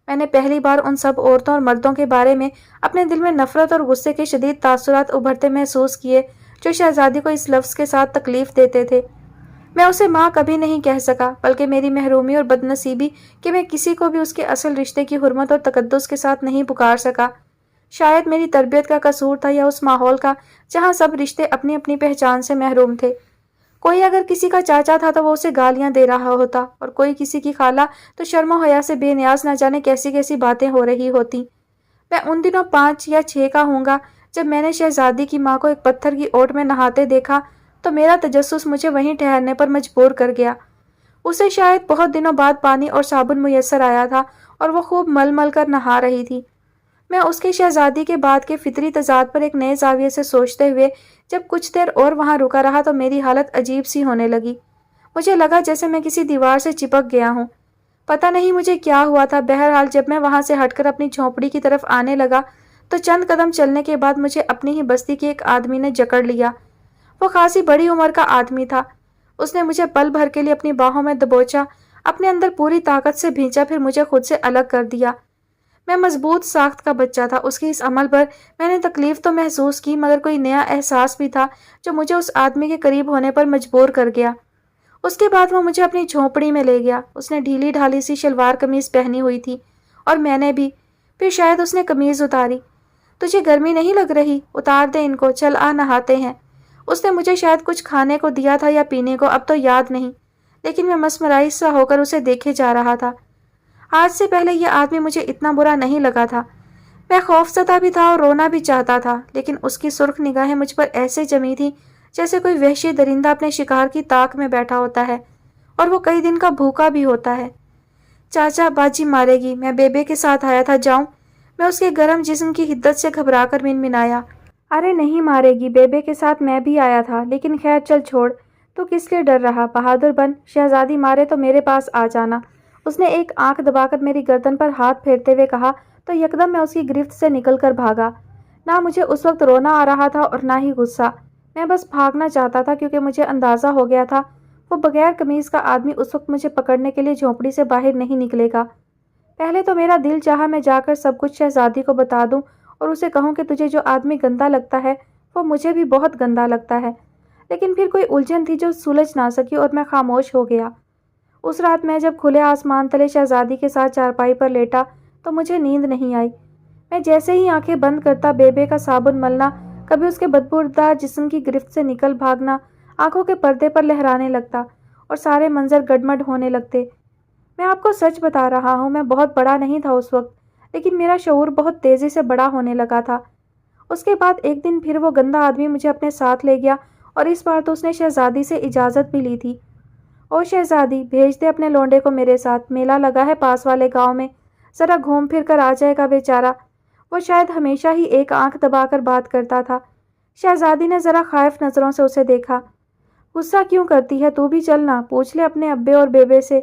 میں نے پہلی بار ان سب عورتوں اور مردوں کے بارے میں اپنے دل میں نفرت اور غصے کے شدید تاثرات ابھرتے محسوس کیے جو شہزادی کو اس لفظ کے ساتھ تکلیف دیتے تھے۔ میں اسے ماں کبھی نہیں کہہ سکا، بلکہ میری محرومی اور بد نصیبی کہ میں کسی کو بھی اس کے اصل رشتے کی حرمت اور تقدس کے ساتھ نہیں پکار سکا۔ شاید میری تربیت کا قصور تھا یا اس ماحول کا جہاں سب رشتے اپنی اپنی پہچان سے محروم تھے۔ کوئی اگر کسی کا چاچا تھا تو وہ اسے گالیاں دے رہا ہوتا، اور کوئی کسی کی خالہ تو شرم و حیا سے بے نیاز نہ جانے کیسی کیسی باتیں ہو رہی ہوتی۔ میں ان دنوں 5 یا 6 کا ہوں گا جب میں نے شہزادی کی ماں کو ایک پتھر کی اوٹ میں نہاتے دیکھا تو میرا تجسس مجھے وہیں ٹھہرنے پر مجبور کر گیا۔ اسے شاید بہت دنوں بعد پانی اور صابن میسر آیا تھا اور وہ خوب مل مل کر نہا رہی تھی۔ میں اس کے شہزادی کے بعد کے فطری تضاد پر ایک نئے زاویے سے سوچتے ہوئے جب کچھ دیر اور وہاں رکا رہا تو میری حالت عجیب سی ہونے لگی۔ مجھے لگا جیسے میں کسی دیوار سے چپک گیا ہوں۔ پتہ نہیں مجھے کیا ہوا تھا، بہرحال جب میں وہاں سے ہٹ کر اپنی جھونپڑی کی طرف آنے لگا تو چند قدم چلنے کے بعد مجھے اپنی ہی بستی کے ایک آدمی نے جکڑ لیا۔ وہ خاصی بڑی عمر کا آدمی تھا۔ اس نے مجھے پل بھر کے لیے اپنی باہوں میں دبوچا، اپنے اندر پوری طاقت سے بھینچا، پھر مجھے خود سے الگ کر دیا۔ میں مضبوط ساخت کا بچہ تھا، اس کے اس عمل پر میں نے تکلیف تو محسوس کی، مگر کوئی نیا احساس بھی تھا جو مجھے اس آدمی کے قریب ہونے پر مجبور کر گیا۔ اس کے بعد وہ مجھے اپنی جھونپڑی میں لے گیا۔ اس نے ڈھیلی ڈھالی سی شلوار قمیض پہنی ہوئی تھی اور میں نے بھی۔ پھر شاید اس نے قمیض اتاری۔ تجھے گرمی نہیں لگ رہی؟ اتار دے ان کو، چل آ نہاتے ہیں۔ اس نے مجھے شاید کچھ کھانے کو دیا تھا یا پینے کو، اب تو یاد نہیں، لیکن میں مسمرائی سا ہو کر اسے دیکھے جا رہا تھا۔ آج سے پہلے یہ آدمی مجھے اتنا برا نہیں لگا تھا۔ میں خوفزدہ بھی تھا اور رونا بھی چاہتا تھا، لیکن اس کی سرخ نگاہیں مجھ پر ایسے جمی تھی جیسے کوئی وحشی درندہ اپنے شکار کی تاک میں بیٹھا ہوتا ہے اور وہ کئی دن کا بھوکا بھی ہوتا ہے۔ چاچا، باجی مارے گی، میں بیبے کے ساتھ آیا تھا، جاؤں؟ میں اس کے گرم جسم کی حدت سے گھبرا کر منمنایا۔ ارے نہیں مارے گی، بیبے کے ساتھ میں بھی آیا تھا، لیکن خیر چل چھوڑ، تو کس لیے ڈر رہا؟ بہادر بن، شہزادی مارے تو میرے پاس آ جانا۔ اس نے ایک آنکھ دبا کر میری گردن پر ہاتھ پھیرتے ہوئے کہا تو یکدم میں اس کی گرفت سے نکل کر بھاگا۔ نہ مجھے اس وقت رونا آ رہا تھا اور نہ ہی غصہ، میں بس بھاگنا چاہتا تھا کیونکہ مجھے اندازہ ہو گیا تھا وہ بغیر قمیض کا آدمی اس وقت مجھے پکڑنے کے لیے جھونپڑی سے باہر نہیں نکلے گا۔ پہلے تو میرا دل چاہا میں جا کر سب کچھ شہزادی کو بتا دوں اور اسے کہوں کہ تجھے جو آدمی گندا لگتا ہے وہ مجھے بھی بہت گندا لگتا ہے، لیکن پھر کوئی الجھن تھی جو سلجھ نہ سکی اور میں خاموش ہو گیا۔ اس رات میں جب کھلے آسمان تلے شہزادی کے ساتھ چارپائی پر لیٹا تو مجھے نیند نہیں آئی۔ میں جیسے ہی آنکھیں بند کرتا بیبے کا صابن ملنا، کبھی اس کے بدبودار جسم کی گرفت سے نکل بھاگنا آنکھوں کے پردے پر لہرانے لگتا اور سارے منظر گڈمڈ ہونے لگتے۔ میں آپ کو سچ بتا رہا ہوں، میں بہت بڑا نہیں تھا اس وقت، لیکن میرا شعور بہت تیزی سے بڑا ہونے لگا تھا۔ اس کے بعد ایک دن پھر وہ گندا آدمی مجھے اپنے ساتھ لے گیا اور اس بار تو اس نے شہزادی سے اجازت بھی لی تھی۔ او شہزادی، بھیج دے اپنے لونڈے کو میرے ساتھ، میلہ لگا ہے پاس والے گاؤں میں، ذرا گھوم پھر کر آ جائے گا بیچارہ۔ وہ شاید ہمیشہ ہی ایک آنکھ دبا کر بات کرتا تھا۔ شہزادی نے ذرا خائف نظروں سے اسے دیکھا۔ غصہ کیوں کرتی ہے؟ تو بھی چلنا، پوچھ لے اپنے ابے اور بیبے سے،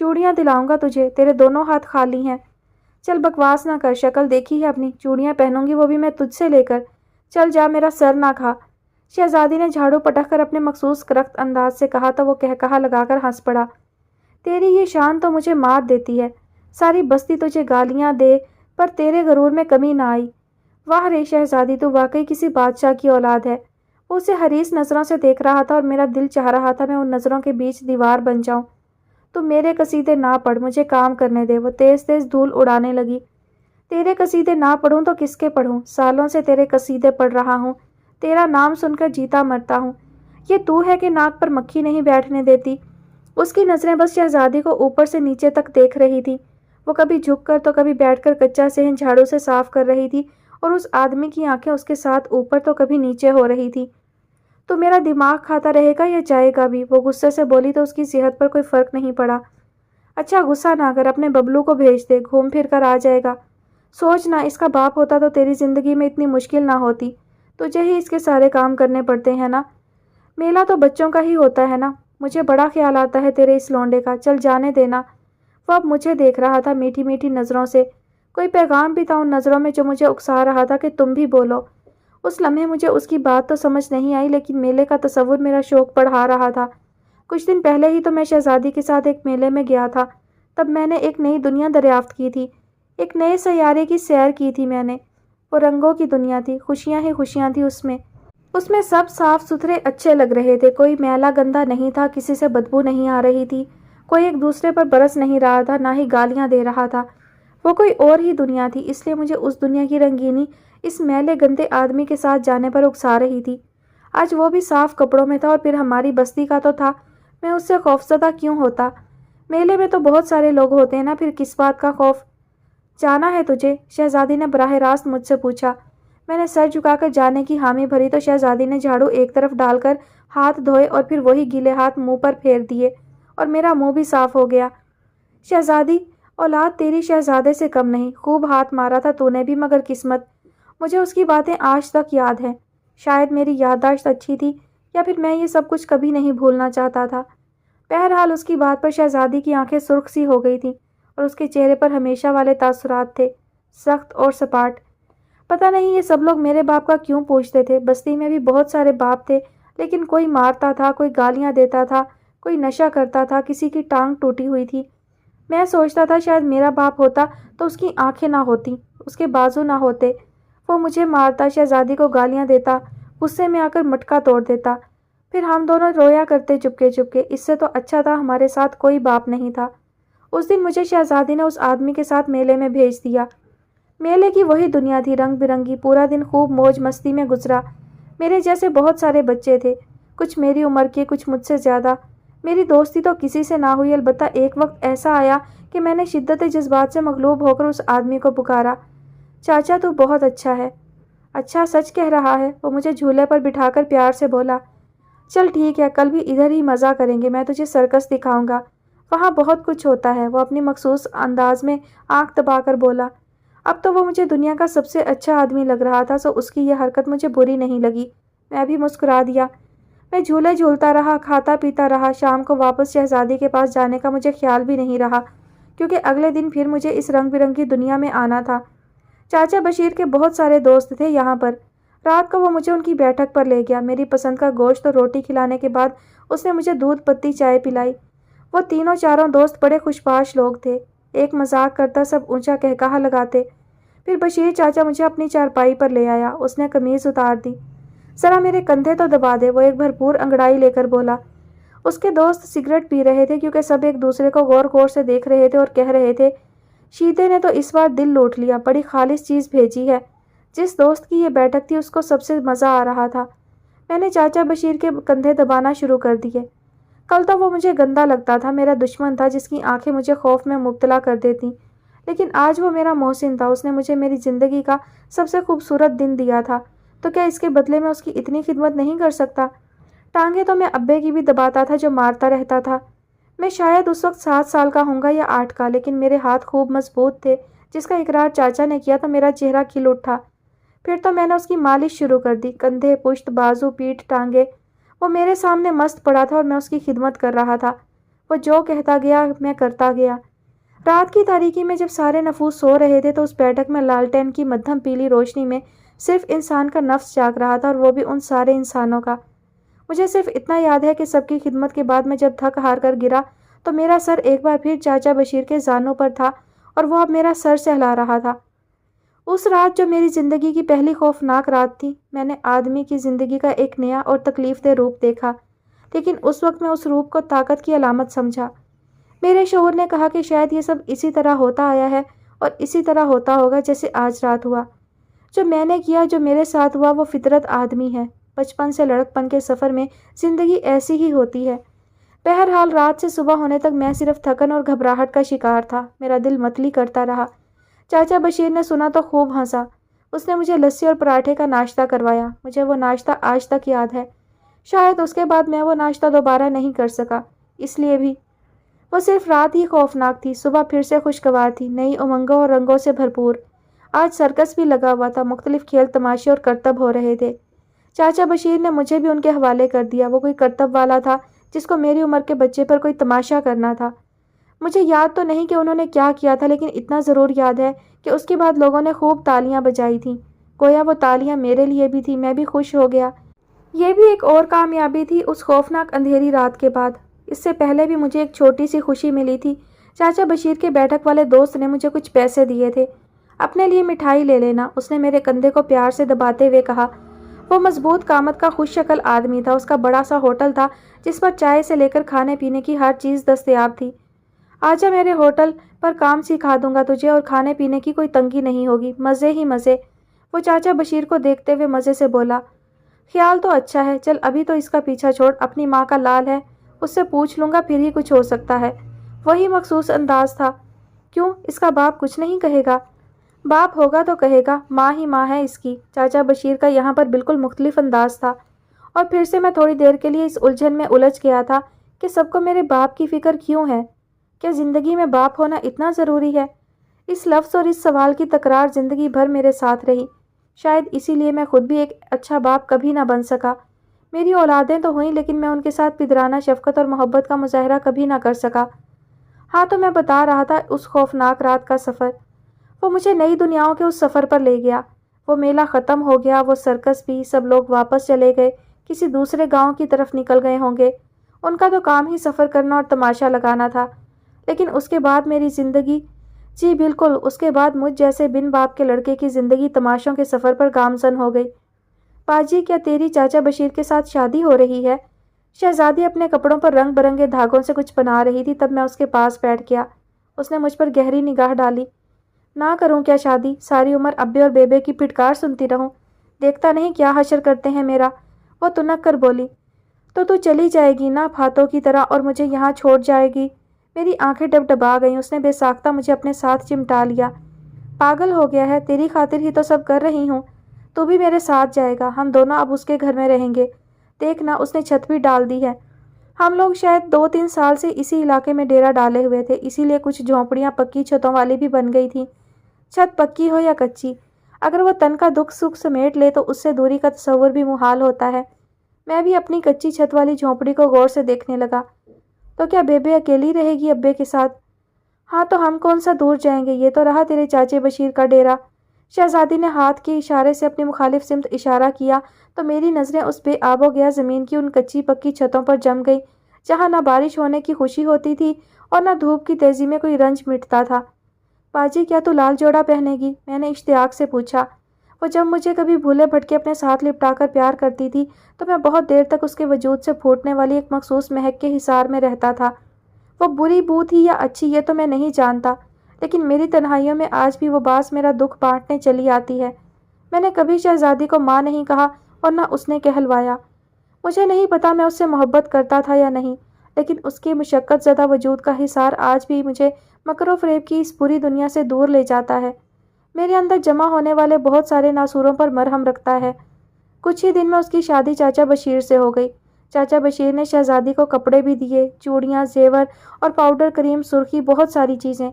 چوڑیاں دلاؤں گا تجھے، تیرے دونوں ہاتھ خالی ہیں۔ چل بکواس نہ کر، شکل دیکھی ہے اپنی، چوڑیاں پہنوں گی وہ بھی میں تجھ سے لے کر، چل جا، میرا سر نہ کھا۔ شہزادی نے جھاڑو پٹک کر اپنے مخصوص کرخت انداز سے کہا تو وہ کہا لگا کر ہنس پڑا۔ تیری یہ شان تو مجھے مات دیتی ہے، ساری بستی تجھے گالیاں دے پر تیرے غرور میں کمی نہ آئی۔ واہ رے شہزادی، تو واقعی کسی بادشاہ کی اولاد ہے۔ وہ اسے حریص نظروں سے دیکھ رہا تھا اور میرا دل چاہ رہا تھا میں ان نظروں کے بیچ دیوار بن جاؤں۔ تو میرے قصیدے نہ پڑھ، مجھے کام کرنے دے۔ وہ تیز تیز دھول اڑانے لگی۔ تیرے قصیدے نہ پڑھوں تو کس کے پڑھوں؟ سالوں سے تیرے قصیدے پڑھ رہا ہوں، تیرا نام سن کر جیتا مرتا ہوں۔ یہ تو ہے کہ ناک پر مکھی نہیں بیٹھنے دیتی۔ اس کی نظریں بس شہزادی کو اوپر سے نیچے تک دیکھ رہی تھی۔ وہ کبھی جھک کر تو کبھی بیٹھ کر کچا صحن جھاڑو سے صاف کر رہی تھی اور اس آدمی کی آنکھیں اس کے ساتھ اوپر تو کبھی نیچے ہو رہی تھی۔ تو میرا دماغ کھاتا رہے گا یا جائے گا بھی؟ وہ غصے سے بولی تو اس کی صحت پر کوئی فرق نہیں پڑا۔ اچھا غصہ نہ کر، اپنے ببلو کو بھیج دے، گھوم پھر کر آ جائے گا۔ سوچ نہ، اس کا باپ ہوتا تو تیری زندگی میں اتنی مشکل نہ ہوتی، تجھے ہی اس کے سارے کام کرنے پڑتے ہیں نا۔ میلہ تو بچوں کا ہی ہوتا ہے نا، مجھے بڑا خیال آتا ہے تیرے اس لونڈے کا، چل جانے دینا۔ وہ اب مجھے دیکھ رہا تھا میٹھی میٹھی نظروں سے۔ کوئی پیغام بھی تھا ان نظروں میں جو مجھے اکسا رہا تھا کہ تم بھی بولو۔ اس لمحے مجھے اس کی بات تو سمجھ نہیں آئی، لیکن میلے کا تصور میرا شوق بڑھا رہا تھا۔ کچھ دن پہلے ہی تو میں شہزادی کے ساتھ ایک میلے میں گیا تھا۔ تب میں نے ایک نئی دنیا دریافت کی تھی، ایک نئے سیارے کی سیر کی تھی میں نے۔ وہ رنگوں کی دنیا تھی، خوشیاں ہی خوشیاں تھی اس میں سب صاف ستھرے اچھے لگ رہے تھے، کوئی میلا گندا نہیں تھا، کسی سے بدبو نہیں آ رہی تھی، کوئی ایک دوسرے پر برس نہیں رہا تھا، نہ ہی گالیاں دے رہا تھا۔ وہ کوئی اور ہی دنیا تھی، اس لیے مجھے اس دنیا کی رنگینی اس میلے گندے آدمی کے ساتھ جانے پر اکسا رہی تھی۔ آج وہ بھی صاف کپڑوں میں تھا اور پھر ہماری بستی کا تو تھا، میں اس سے خوفزدہ کیوں ہوتا؟ میلے میں تو بہت سارے لوگ ہوتے ہیں نا، پھر کس بات کا خوف؟ جانا ہے تجھے؟ شہزادی نے براہ راست مجھ سے پوچھا۔ میں نے سر جھکا کر جانے کی حامی بھری تو شہزادی نے جھاڑو ایک طرف ڈال کر ہاتھ دھوئے اور پھر وہی گیلے ہاتھ منہ پر پھیر دیے اور میرا منہ بھی صاف ہو گیا۔ شہزادی، اولاد تیری شہزادے سے کم نہیں، خوب ہاتھ مارا تھا تو نے بھی، مگر قسمت۔ مجھے اس کی باتیں آج تک یاد ہیں۔ شاید میری یادداشت اچھی تھی یا پھر میں یہ سب کچھ کبھی نہیں بھولنا چاہتا تھا۔ بہرحال اس کی بات پر شہزادی کی آنکھیں سرخ سی ہو گئی تھیں اور اس کے چہرے پر ہمیشہ والے تاثرات تھے، سخت اور سپاٹ۔ پتہ نہیں یہ سب لوگ میرے باپ کا کیوں پوچھتے تھے؟ بستی میں بھی بہت سارے باپ تھے، لیکن کوئی مارتا تھا، کوئی گالیاں دیتا تھا، کوئی نشہ کرتا تھا، کسی کی ٹانگ ٹوٹی ہوئی تھی۔ میں سوچتا تھا شاید میرا باپ ہوتا تو اس کی آنکھیں نہ ہوتی، اس کے بازو نہ ہوتے، وہ مجھے مارتا، شہزادی کو گالیاں دیتا، غصے میں آ کر مٹکا توڑ دیتا، پھر ہم دونوں رویا کرتے چپکے چپکے۔ اس سے تو اچھا تھا ہمارے ساتھ کوئی باپ نہیں تھا۔ اس دن مجھے شہزادی نے اس آدمی کے ساتھ میلے میں بھیج دیا۔ میلے کی وہی دنیا تھی، رنگ برنگی، پورا دن خوب موج مستی میں گزرا۔ میرے جیسے بہت سارے بچے تھے، کچھ میری عمر کے، کچھ مجھ سے زیادہ۔ میری دوستی تو کسی سے نہ ہوئی، البتہ ایک وقت ایسا آیا کہ میں نے شدت جذبات سے مغلوب ہو کر اس آدمی کو پکارا، چاچا تو بہت اچھا ہے۔ اچھا سچ کہہ رہا ہے؟ وہ مجھے جھولے پر بٹھا کر پیار سے بولا۔ چل ٹھیک ہے، کل بھی ادھر ہی مزہ کریں گے، میں تجھے سرکس دکھاؤں گا، وہاں بہت کچھ ہوتا ہے۔ وہ اپنی مخصوص انداز میں آنکھ دبا کر بولا۔ اب تو وہ مجھے دنیا کا سب سے اچھا آدمی لگ رہا تھا، سو اس کی یہ حرکت مجھے بری نہیں لگی، میں بھی مسکرا دیا۔ میں جھولے جھولتا رہا، کھاتا پیتا رہا۔ شام کو واپس شہزادی کے پاس جانے کا مجھے خیال بھی نہیں رہا، کیونکہ اگلے دن پھر مجھے اس رنگ برنگی دنیا میں آنا تھا۔ چاچا بشیر کے بہت سارے دوست تھے یہاں پر۔ رات کو وہ مجھے ان کی بیٹھک پر لے گیا، میری پسند کا گوشت اور روٹی کھلانے کے بعد اس نے مجھے دودھ پتی چائے پلائی۔ وہ تینوں چاروں دوست بڑے خوشپاش لوگ تھے، ایک مذاق کرتا سب اونچا کہکہا لگاتے۔ پھر بشیر چاچا مجھے اپنی چارپائی پر لے آیا، اس نے قمیض اتار دی۔ ذرا میرے کندھے تو دبا دے، وہ ایک بھرپور انگڑائی لے کر بولا۔ اس کے دوست سگریٹ پی رہے تھے، کیونکہ سب ایک دوسرے کو غور غور سے دیکھ رہے تھے اور کہہ رہے تھے، شیدے نے تو اس بار دل لوٹ لیا، بڑی خالص چیز بھیجی ہے۔ جس دوست کی یہ بیٹھک تھی اس کو سب سے مزہ آ رہا تھا۔ میں نے چاچا بشیر کے کندھے دبانا شروع کر دیے۔ کل تو وہ مجھے گندا لگتا تھا، میرا دشمن تھا جس کی آنکھیں مجھے خوف میں مبتلا کر دیتی، لیکن آج وہ میرا محسن تھا، اس نے مجھے میری زندگی کا سب سے خوبصورت دن دیا تھا، تو کیا اس کے بدلے میں اس کی اتنی خدمت نہیں کر سکتا؟ ٹانگیں تو میں ابے کی بھی دباتا تھا جو مارتا رہتا تھا۔ میں شاید اس وقت 7 سال کا ہوں گا یا 8 کا، لیکن میرے ہاتھ خوب مضبوط تھے، جس کا اقرار چاچا نے کیا تو میرا چہرہ کھل اٹھا۔ پھر تو میں نے اس کی مالش شروع کر دی، کندھے، پشت، بازو، پیٹھ، ٹانگیں۔ وہ میرے سامنے مست پڑا تھا اور میں اس کی خدمت کر رہا تھا۔ وہ جو کہتا گیا میں کرتا گیا۔ رات کی تاریکی میں جب سارے نفوس سو رہے تھے تو اس بیٹھک میں لالٹین کی مدھم پیلی روشنی میں صرف انسان کا نفس جاگ رہا تھا، اور وہ بھی ان سارے انسانوں کا۔ مجھے صرف اتنا یاد ہے کہ سب کی خدمت کے بعد میں جب تھک ہار کر گرا تو میرا سر ایک بار پھر چاچا بشیر کے زانوں پر تھا اور وہ اب میرا سر سہلا رہا تھا۔ اس رات جو میری زندگی کی پہلی خوفناک رات تھی، میں نے آدمی کی زندگی کا ایک نیا اور تکلیف دہ روپ دیکھا، لیکن اس وقت میں اس روپ کو طاقت کی علامت سمجھا۔ میرے شعور نے کہا کہ شاید یہ سب اسی طرح ہوتا آیا ہے اور اسی طرح ہوتا ہوگا جیسے آج رات ہوا۔ جو میں نے کیا، جو میرے ساتھ ہوا، وہ فطرت آدمی ہے۔ بچپن سے لڑکپن کے سفر میں زندگی ایسی ہی ہوتی ہے۔ بہرحال رات سے صبح ہونے تک میں صرف تھکن اور گھبراہٹ کا شکار تھا، میرا دل متلی کرتا رہا۔ چاچا بشیر نے سنا تو خوب ہنسا۔ اس نے مجھے لسی اور پراٹھے کا ناشتہ کروایا، مجھے وہ ناشتہ آج تک یاد ہے۔ شاید اس کے بعد میں وہ ناشتہ دوبارہ نہیں کر سکا، اس لیے بھی۔ وہ صرف رات ہی خوفناک تھی، صبح پھر سے خوشگوار تھی، نئی امنگوں اور رنگوں سے بھرپور۔ آج سرکس بھی لگا ہوا تھا، مختلف کھیل تماشے اور کرتب ہو رہے تھے۔ چاچا بشیر نے مجھے بھی ان کے حوالے کر دیا۔ وہ کوئی کرتب والا تھا جس کو میری عمر کے بچے پر کوئی تماشا کرنا تھا۔ مجھے یاد تو نہیں کہ انہوں نے کیا کیا تھا، لیکن اتنا ضرور یاد ہے کہ اس کے بعد لوگوں نے خوب تالیاں بجائی تھیں۔ گویا وہ تالیاں میرے لیے بھی تھیں، میں بھی خوش ہو گیا۔ یہ بھی ایک اور کامیابی تھی اس خوفناک اندھیری رات کے بعد۔ اس سے پہلے بھی مجھے ایک چھوٹی سی خوشی ملی تھی۔ چاچا بشیر کے بیٹھک والے دوست نے مجھے کچھ پیسے دیے تھے۔ اپنے لیے مٹھائی لے لینا، اس نے میرے کندھے کو پیار سے دباتے ہوئے کہا۔ وہ مضبوط قامت کا خوش شکل آدمی تھا۔ اس کا بڑا سا ہوٹل تھا جس پر چائے سے لے کر کھانے پینے کی ہر چیز دستیاب تھی۔ آجا میرے ہوٹل پر کام سکھا دوں گا تجھے، اور کھانے پینے کی کوئی تنگی نہیں ہوگی، مزے ہی مزے۔ وہ چاچا بشیر کو دیکھتے ہوئے مزے سے بولا۔ خیال تو اچھا ہے، چل ابھی تو اس کا پیچھا چھوڑ، اپنی ماں کا لال ہے، اس سے پوچھ لوں گا، پھر ہی کچھ ہو سکتا ہے۔ وہی مخصوص انداز تھا۔ کیوں، اس کا باپ کچھ نہیں کہے گا؟ باپ ہوگا تو کہے گا، ماں ہی ماں ہے اس کی۔ چاچا بشیر کا یہاں پر بالکل مختلف انداز تھا، اور پھر سے میں تھوڑی دیر کے لیے اس الجھن میں الجھ گیا تھا کہ سب کو میرے باپ کی فکر کیوں ہے؟ کیا زندگی میں باپ ہونا اتنا ضروری ہے؟ اس لفظ اور اس سوال کی تکرار زندگی بھر میرے ساتھ رہی۔ شاید اسی لیے میں خود بھی ایک اچھا باپ کبھی نہ بن سکا۔ میری اولادیں تو ہوئیں، لیکن میں ان کے ساتھ پدرانہ شفقت اور محبت کا مظاہرہ کبھی نہ کر سکا۔ ہاں، تو میں بتا رہا تھا اس خوفناک رات کا سفر۔ وہ مجھے نئی دنیاؤں کے اس سفر پر لے گیا۔ وہ میلہ ختم ہو گیا، وہ سرکس بھی، سب لوگ واپس چلے گئے، کسی دوسرے گاؤں کی طرف نکل گئے ہوں گے۔ ان کا تو کام ہی سفر کرنا اور تماشا لگانا تھا۔ لیکن اس کے بعد میری زندگی، جی بالکل، اس کے بعد مجھ جیسے بن باپ کے لڑکے کی زندگی تماشوں کے سفر پر گامزن ہو گئی۔ باجی، کیا تیری چاچا بشیر کے ساتھ شادی ہو رہی ہے؟ شہزادی اپنے کپڑوں پر رنگ برنگے دھاگوں سے کچھ بنا رہی تھی، تب میں اس کے پاس بیٹھ گیا۔ اس نے مجھ پر گہری نگاہ ڈالی۔ نہ کروں کیا شادی؟ ساری عمر ابے اور بیبے کی پھٹکار سنتی رہوں؟ دیکھتا نہیں کیا حشر کرتے ہیں میرا؟ وہ تنک کر بولی۔ تو چلی جائے گی نا پھاتوں کی طرح، اور مجھے یہاں چھوڑ جائے گی؟ میری آنکھیں ڈبڈبا گئیں۔ اس نے بے ساختہ مجھے اپنے ساتھ چمٹا لیا۔ پاگل ہو گیا ہے؟ تیری خاطر ہی تو سب کر رہی ہوں۔ تو بھی میرے ساتھ جائے گا، ہم دونوں اب اس کے گھر میں رہیں گے۔ دیکھنا، اس نے چھت بھی ڈال دی ہے۔ ہم لوگ شاید 2-3 سال سے اسی علاقے میں ڈیرا ڈالے ہوئے تھے، اسی لیے کچھ جھونپڑیاں پکی چھتوں والی بھی بن گئی تھیں۔ چھت پکی ہو یا کچی، اگر وہ تن کا دکھ سکھ سمیٹ لے تو اس سے دوری کا تصور بھی محال ہوتا ہے۔ میں بھی اپنی کچی چھت والی جھونپڑی کو غور سے دیکھنے لگا۔ تو کیا بیبے اکیلی رہے گی ابے کے ساتھ؟ ہاں، تو ہم کون سا دور جائیں گے، یہ تو رہا تیرے چاچے بشیر کا ڈیرا۔ شہزادی نے ہاتھ کے اشارے سے اپنی مخالف سمت اشارہ کیا تو میری نظریں اس بے آب و گیا زمین کی ان کچی پکی چھتوں پر جم گئی جہاں نہ بارش ہونے کی خوشی ہوتی تھی اور نہ دھوپ کی تیزی میں کوئی رنج مٹتا تھا۔ باجی، کیا تو لال جوڑا پہنے گی؟ میں نے اشتیاق سے پوچھا۔ وہ جب مجھے کبھی بھولے بھٹکے اپنے ساتھ لپٹا کر پیار کرتی تھی تو میں بہت دیر تک اس کے وجود سے پھوٹنے والی ایک مخصوص مہک کے حصار میں رہتا تھا۔ وہ بری بو تھی یا اچھی، یہ تو میں نہیں جانتا، لیکن میری تنہائیوں میں آج بھی وہ باز میرا دکھ بانٹنے چلی آتی ہے۔ میں نے کبھی شہزادی کو ماں نہیں کہا اور نہ اس نے کہلوایا۔ مجھے نہیں پتا میں اس سے محبت کرتا تھا یا نہیں، لیکن اس کی مشقت زدہ وجود کا حصار آج بھی مجھے مکر و فریب کی اس پوری دنیا سے دور لے جاتا ہے۔ میرے اندر جمع ہونے والے بہت سارے ناسوروں پر مرہم رکھتا ہے۔ کچھ ہی دن میں اس کی شادی چاچا بشیر سے ہو گئی۔ چاچا بشیر نے شہزادی کو کپڑے بھی دیے، چوڑیاں، زیور اور پاؤڈر، کریم، سرخی، بہت ساری چیزیں۔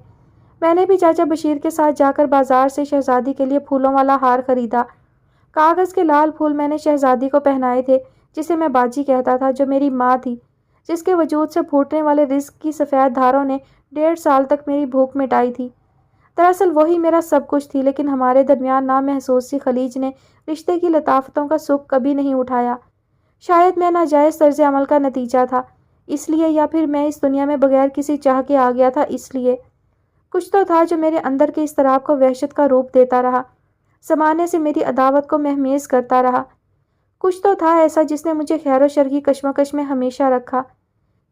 میں نے بھی چاچا بشیر کے ساتھ جا کر بازار سے شہزادی کے لیے پھولوں والا ہار خریدا۔ کاغذ کے لال پھول میں نے شہزادی کو پہنائے تھے، جسے میں باجی کہتا تھا، جو میری ماں تھی، جس کے وجود سے پھوٹنے والے رزق کی سفید دھاروں نے 1.5 سال تک میری بھوک مٹائی تھی۔ دراصل وہی میرا سب کچھ تھی، لیکن ہمارے درمیان نامحسوس سی خلیج نے رشتے کی لطافتوں کا سکھ کبھی نہیں اٹھایا۔ شاید میں ناجائز طرز عمل کا نتیجہ تھا، اس لیے، یا پھر میں اس دنیا میں بغیر کسی چاہ کے آ گیا تھا، اس لیے۔ کچھ تو تھا جو میرے اندر کے اضطراب کو وحشت کا روپ دیتا رہا، زمانے سے میری عداوت کو مہمیز کرتا رہا۔ کچھ تو تھا ایسا جس نے مجھے خیر و شر کی کشمکش میں ہمیشہ رکھا۔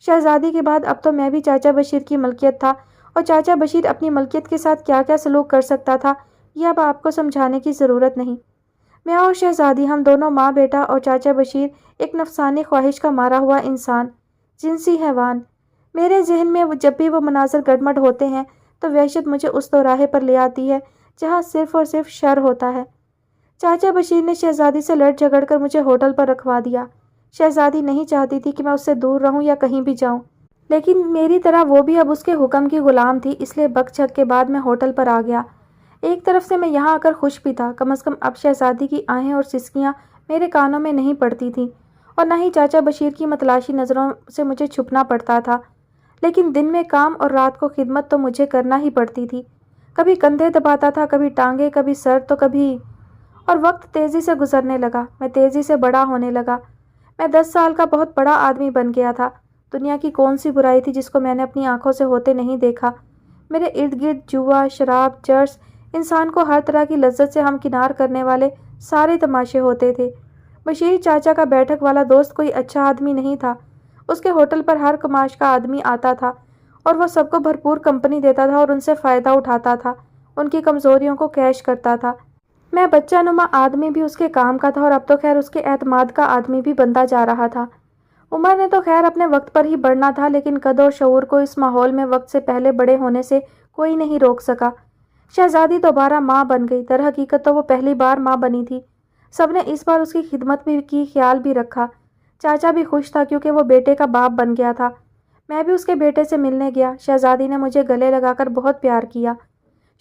شہزادی کے بعد اب تو میں بھی چاچا بشیر کی ملکیت تھا، اور چاچا بشیر اپنی ملکیت کے ساتھ کیا کیا سلوک کر سکتا تھا یہ اب آپ کو سمجھانے کی ضرورت نہیں۔ میں اور شہزادی، ہم دونوں ماں بیٹا، اور چاچا بشیر ایک نفسانی خواہش کا مارا ہوا انسان، جنسی حیوان۔ میرے ذہن میں جب بھی وہ مناظر گڈمڈ ہوتے ہیں تو وحشت مجھے اس دوراہے پر لے آتی ہے جہاں صرف اور صرف شر ہوتا ہے۔ چاچا بشیر نے شہزادی سے لڑ جھگڑ کر مجھے ہوٹل پر رکھوا دیا۔ شہزادی نہیں چاہتی تھی کہ میں اس سے دور رہوں یا کہیں بھی جاؤں، لیکن میری طرح وہ بھی اب اس کے حکم کی غلام تھی، اس لیے بک جھک کے بعد میں ہوٹل پر آ گیا۔ ایک طرف سے میں یہاں آ کر خوش بھی تھا، کم از کم اب شہزادی کی آہیں اور سسکیاں میرے کانوں میں نہیں پڑتی تھیں، اور نہ ہی چاچا بشیر کی متلاشی نظروں سے مجھے چھپنا پڑتا تھا۔ لیکن دن میں کام اور رات کو خدمت تو مجھے کرنا ہی پڑتی تھی۔ کبھی کندھے دباتا تھا، کبھی ٹانگیں، کبھی سر تو کبھی… اور وقت تیزی سے گزرنے لگا، میں تیزی سے بڑا ہونے لگا۔ میں 10 سال کا بہت بڑا آدمی بن گیا تھا۔ دنیا کی کون سی برائی تھی جس کو میں نے اپنی آنکھوں سے ہوتے نہیں دیکھا۔ میرے ارد گرد جوا، شراب، چرس، انسان کو ہر طرح کی لذت سے ہمکنار کرنے والے سارے تماشے ہوتے تھے۔ بشیر چاچا کا بیٹھک والا دوست کوئی اچھا آدمی نہیں تھا۔ اس کے ہوٹل پر ہر کماش کا آدمی آتا تھا اور وہ سب کو بھرپور کمپنی دیتا تھا اور ان سے فائدہ اٹھاتا تھا، ان کی کمزوریوں کو کیش کرتا تھا۔ میں بچہ نما آدمی بھی اس کے کام کا تھا اور اب تو خیر اس کے اعتماد کا آدمی بھی بنتا جا رہا تھا۔ عمر نے تو خیر اپنے وقت پر ہی بڑھنا تھا، لیکن قد اور شعور کو اس ماحول میں وقت سے پہلے بڑے ہونے سے کوئی نہیں روک سکا۔ شہزادی دوبارہ ماں بن گئی۔ در حقیقت تو وہ پہلی بار ماں بنی تھی۔ سب نے اس بار اس کی خدمت بھی کی، خیال بھی رکھا۔ چاچا بھی خوش تھا کیونکہ وہ بیٹے کا باپ بن گیا تھا۔ میں بھی اس کے بیٹے سے ملنے گیا۔ شہزادی نے مجھے گلے لگا کر بہت پیار کیا۔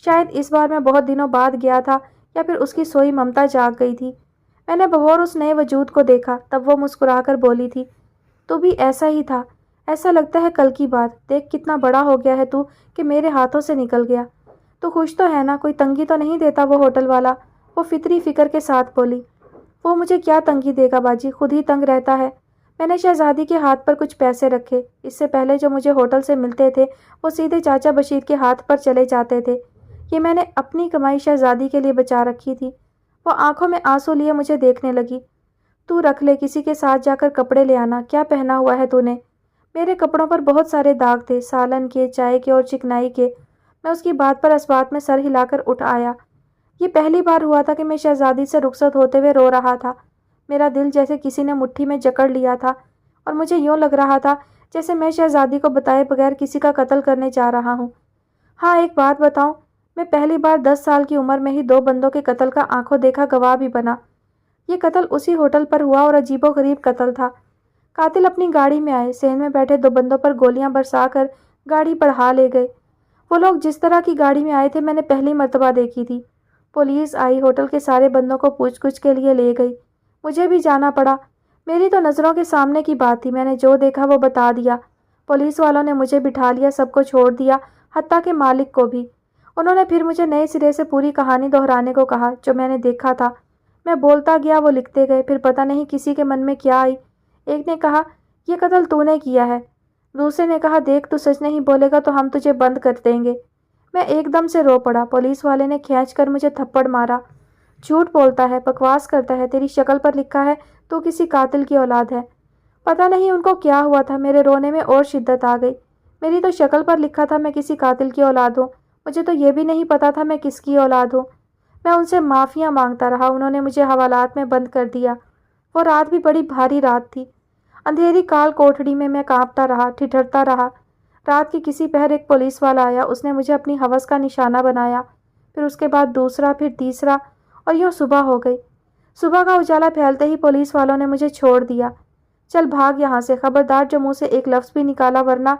شاید اس بار میں بہت دنوں بعد گیا تھا یا پھر اس کی سوئی ممتا جاگ گئی تھی۔ میں نے بغور اس نئے وجود کو دیکھا، تب وہ مسکرا کر بولی تھی، تو بھی ایسا ہی تھا، ایسا لگتا ہے کل کی بات۔ دیکھ کتنا بڑا ہو گیا ہے تو کہ میرے ہاتھوں سے نکل گیا۔ تو خوش تو ہے نا؟ کوئی تنگی تو نہیں دیتا وہ ہوٹل والا؟ وہ فطری فکر کے ساتھ بولی۔ وہ مجھے کیا تنگی دے گا باجی، خود ہی تنگ رہتا ہے۔ میں نے شہزادی کے ہاتھ پر کچھ پیسے رکھے۔ اس سے پہلے جو مجھے ہوٹل سے ملتے تھے وہ سیدھے چاچا بشیر کے ہاتھ پر چلے جاتے تھے۔ یہ میں نے اپنی کمائی شہزادی کے لیے بچا رکھی تھی۔ وہ آنکھوں میں آنسو لیے مجھے دیکھنے لگی۔ تو رکھ لے، کسی کے ساتھ جا کر کپڑے لے آنا۔ کیا پہنا ہوا ہے تو نے؟ میرے کپڑوں پر بہت سارے داغ تھے، سالن کے، چائے کے اور چکنائی کے۔ میں اس کی بات پر اس بات میں سر ہلا کر اٹھ آیا۔ یہ پہلی بار ہوا تھا کہ میں شہزادی سے رخصت ہوتے ہوئے رو رہا تھا۔ میرا دل جیسے کسی نے مٹھی میں جکڑ لیا تھا اور مجھے یوں لگ رہا تھا جیسے میں شہزادی کو بتائے بغیر کسی کا قتل کرنے جا رہا ہوں۔ ہاں ایک بات بتاؤں، میں پہلی بار 10 سال کی عمر میں ہی 2 بندوں کے قتل کا آنکھوں دیکھا گواہ بھی بنا۔ یہ قتل اسی ہوٹل پر ہوا اور عجیب و غریب قتل تھا۔ قاتل اپنی گاڑی میں آئے، صحن میں بیٹھے 2 بندوں پر گولیاں برسا کر گاڑی بڑھا لے گئے۔ وہ لوگ جس طرح کی گاڑی میں آئے تھے میں نے پہلی مرتبہ دیکھی تھی۔ پولیس آئی، ہوٹل کے سارے بندوں کو پوچھ گچھ کے لیے لے گئی۔ مجھے بھی جانا پڑا۔ میری تو نظروں کے سامنے کی بات تھی، میں نے جو دیکھا وہ بتا دیا۔ پولیس والوں نے مجھے بٹھا لیا، سب کو چھوڑ دیا، حتیٰ کہ مالک کو بھی۔ انہوں نے پھر مجھے نئے سرے سے پوری کہانی دہرانے کو کہا جو میں نے دیکھا تھا۔ میں بولتا گیا، وہ لکھتے گئے، پھر پتہ نہیں کسی کے من میں کیا آئی۔ ایک نے کہا یہ قتل تو نے کیا ہے، دوسرے نے کہا دیکھ تو سچ نہیں بولے گا تو ہم تجھے بند کر دیں گے۔ میں ایک دم سے رو پڑا۔ پولیس والے نے کھینچ کر مجھے تھپڑ مارا۔ جھوٹ بولتا ہے، بکواس کرتا ہے، تیری شکل پر لکھا ہے تو کسی قاتل کی اولاد ہے۔ پتہ نہیں ان کو کیا ہوا تھا، میرے رونے میں اور شدت آ گئی۔ میری تو شکل پر لکھا تھا میں کسی قاتل کی اولاد ہوں، مجھے تو یہ بھی نہیں پتا تھا میں کس کی اولاد ہوں۔ میں ان سے معافیاں مانگتا رہا، انہوں نے مجھے حوالات میں بند کر دیا۔ وہ رات بھی بڑی بھاری رات تھی۔ اندھیری کال کوٹھڑی میں کانپتا رہا، ٹھٹھرتا رہا۔ رات کی کسی پہر ایک پولیس والا آیا، اس نے مجھے اپنی ہوس کا نشانہ بنایا، پھر اس کے بعد دوسرا، پھر تیسرا، اور یوں صبح ہو گئی۔ صبح کا اجالا پھیلتے ہی پولیس والوں نے مجھے چھوڑ دیا۔ چل بھاگ یہاں سے، خبردار جو منہ سے ایک لفظ بھی نکالا ورنہ…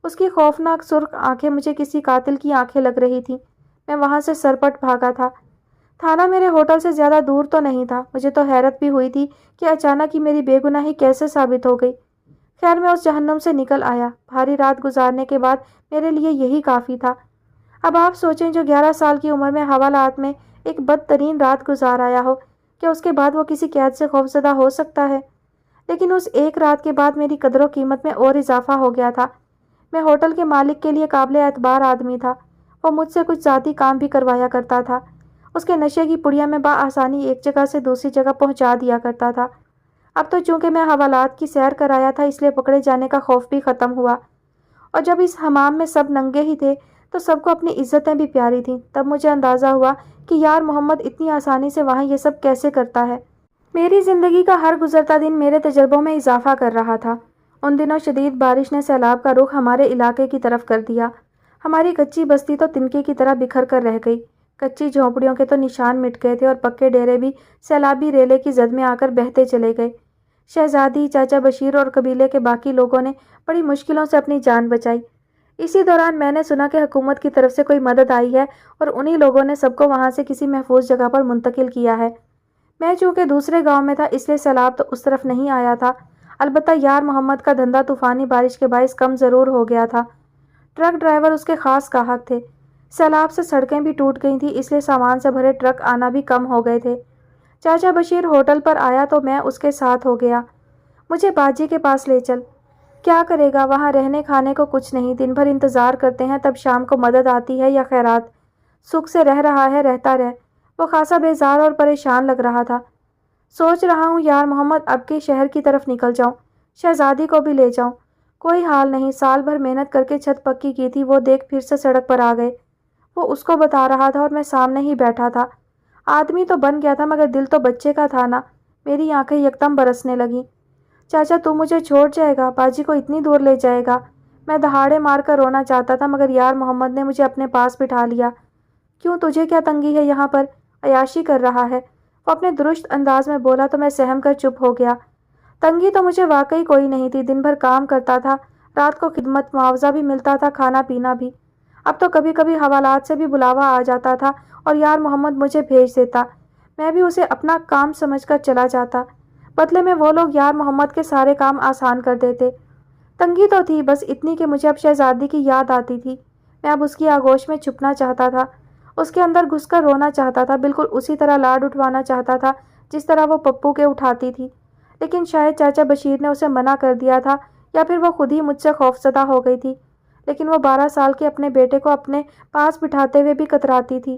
اس کی خوفناک سرخ آنکھیں مجھے کسی قاتل کی آنکھیں لگ رہی تھیں۔ میں وہاں سے سرپٹ بھاگا تھا۔ تھانہ میرے ہوٹل سے زیادہ دور تو نہیں تھا۔ مجھے تو حیرت بھی ہوئی تھی کہ اچانک ہی میری بے گناہی کیسے ثابت ہو گئی۔ خیر میں اس جہنم سے نکل آیا۔ بھاری رات گزارنے کے بعد میرے لیے یہی کافی تھا۔ اب آپ سوچیں جو 11 سال کی عمر میں حوالات میں ایک بدترین رات گزار آیا ہو، کیا اس کے بعد وہ کسی قید سے خوفزدہ ہو سکتا ہے؟ لیکن اس ایک رات کے بعد میری قدر و قیمت میں اور اضافہ ہو گیا تھا۔ میں ہوٹل کے مالک کے لیے قابل اعتبار آدمی تھا۔ وہ مجھ سے کچھ ذاتی کام بھی کروایا کرتا تھا۔ اس کے نشے کی پڑیا میں بآسانی ایک جگہ سے دوسری جگہ پہنچا دیا کرتا تھا۔ اب تو چونکہ میں حوالات کی سیر کرایا تھا اس لیے پکڑے جانے کا خوف بھی ختم ہوا، اور جب اس حمام میں سب ننگے ہی تھے تو سب کو اپنی عزتیں بھی پیاری تھیں، تب مجھے اندازہ ہوا کہ یار محمد اتنی آسانی سے وہاں یہ سب کیسے کرتا ہے۔ میری زندگی کا ہر گزرتا دن میرے تجربوں میں اضافہ کر رہا تھا۔ ان دنوں شدید بارش نے سیلاب کا رخ ہمارے علاقے کی طرف کر دیا۔ ہماری کچی بستی تو تنکے کی طرح بکھر کر رہ گئی۔ کچی جھونپڑیوں کے تو نشان مٹ گئے تھے اور پکے ڈیرے بھی سیلابی ریلے کی زد میں آ کر بہتے چلے گئے۔ شہزادی، چاچا بشیر اور قبیلے کے باقی لوگوں نے بڑی مشکلوں سے اپنی جان بچائی۔ اسی دوران میں نے سنا کہ حکومت کی طرف سے کوئی مدد آئی ہے اور انہی لوگوں نے سب کو وہاں سے کسی محفوظ جگہ پر منتقل کیا ہے۔ میں چونکہ دوسرے گاؤں میں تھا اس لیے سیلاب تو اس طرف نہیں آیا تھا۔ البتہ یار محمد کا دھندا طوفانی بارش کے باعث کم ضرور ہو گیا تھا۔ ٹرک ڈرائیور اس کے خاص گاہک تھے۔ سیلاب سے سڑکیں بھی ٹوٹ گئی تھیں، اس لیے سامان سے بھرے ٹرک آنا بھی کم ہو گئے تھے۔ چاچا بشیر ہوٹل پر آیا تو میں اس کے ساتھ ہو گیا۔ مجھے باجی کے پاس لے چل۔ کیا کرے گا، وہاں رہنے کھانے کو کچھ نہیں، دن بھر انتظار کرتے ہیں، تب شام کو مدد آتی ہے یا خیرات۔ سکھ سے رہ رہا ہے، رہتا رہ۔ وہ خاصا بیزار اور پریشان لگ رہا تھا۔ سوچ رہا ہوں یار محمد اب کے شہر کی طرف نکل جاؤں، شہزادی کو بھی لے جاؤں۔ کوئی حال نہیں، سال بھر محنت کر کے چھت پکی کی تھی، وہ دیکھ پھر سے سڑک پر آ گئے۔ وہ اس کو بتا رہا تھا اور میں سامنے ہی بیٹھا تھا۔ آدمی تو بن گیا تھا مگر دل تو بچے کا تھا نا۔ میری آنکھیں یکدم برسنے لگیں۔ چاچا تو مجھے چھوڑ جائے گا، باجی کو اتنی دور لے جائے گا؟ میں دہاڑے مار کر رونا چاہتا تھا مگر یار محمد نے مجھے اپنے پاس بٹھا لیا۔ کیوں، تجھے کیا تنگی ہے یہاں پر؟ عیاشی کر رہا ہے، وہ اپنے درست انداز میں بولا تو میں سہم کر چپ ہو گیا۔ تنگی تو مجھے واقعی کوئی نہیں تھی، دن بھر کام کرتا تھا، رات کو خدمت، معاوضہ بھی ملتا تھا، کھانا پینا بھی۔ اب تو کبھی کبھی حوالات سے بھی بلاوا آ جاتا تھا اور یار محمد مجھے بھیج دیتا، میں بھی اسے اپنا کام سمجھ کر چلا جاتا۔ بدلے میں وہ لوگ یار محمد کے سارے کام آسان کر دیتے۔ تنگی تو تھی بس اتنی کہ مجھے اب شہزادی کی یاد آتی تھی۔ میں اب اس کی آغوش میں چھپنا چاہتا تھا، اس کے اندر گھس کر رونا چاہتا تھا، بالکل اسی طرح لاڈ اٹھوانا چاہتا تھا جس طرح وہ پپو کے اٹھاتی تھی۔ لیکن شاید چاچا بشیر نے اسے منع کر دیا تھا یا پھر وہ خود ہی مجھ سے خوفزدہ ہو گئی تھی۔ لیکن وہ 12 سال کے اپنے بیٹے کو اپنے پاس بٹھاتے ہوئے بھی کتراتی تھی۔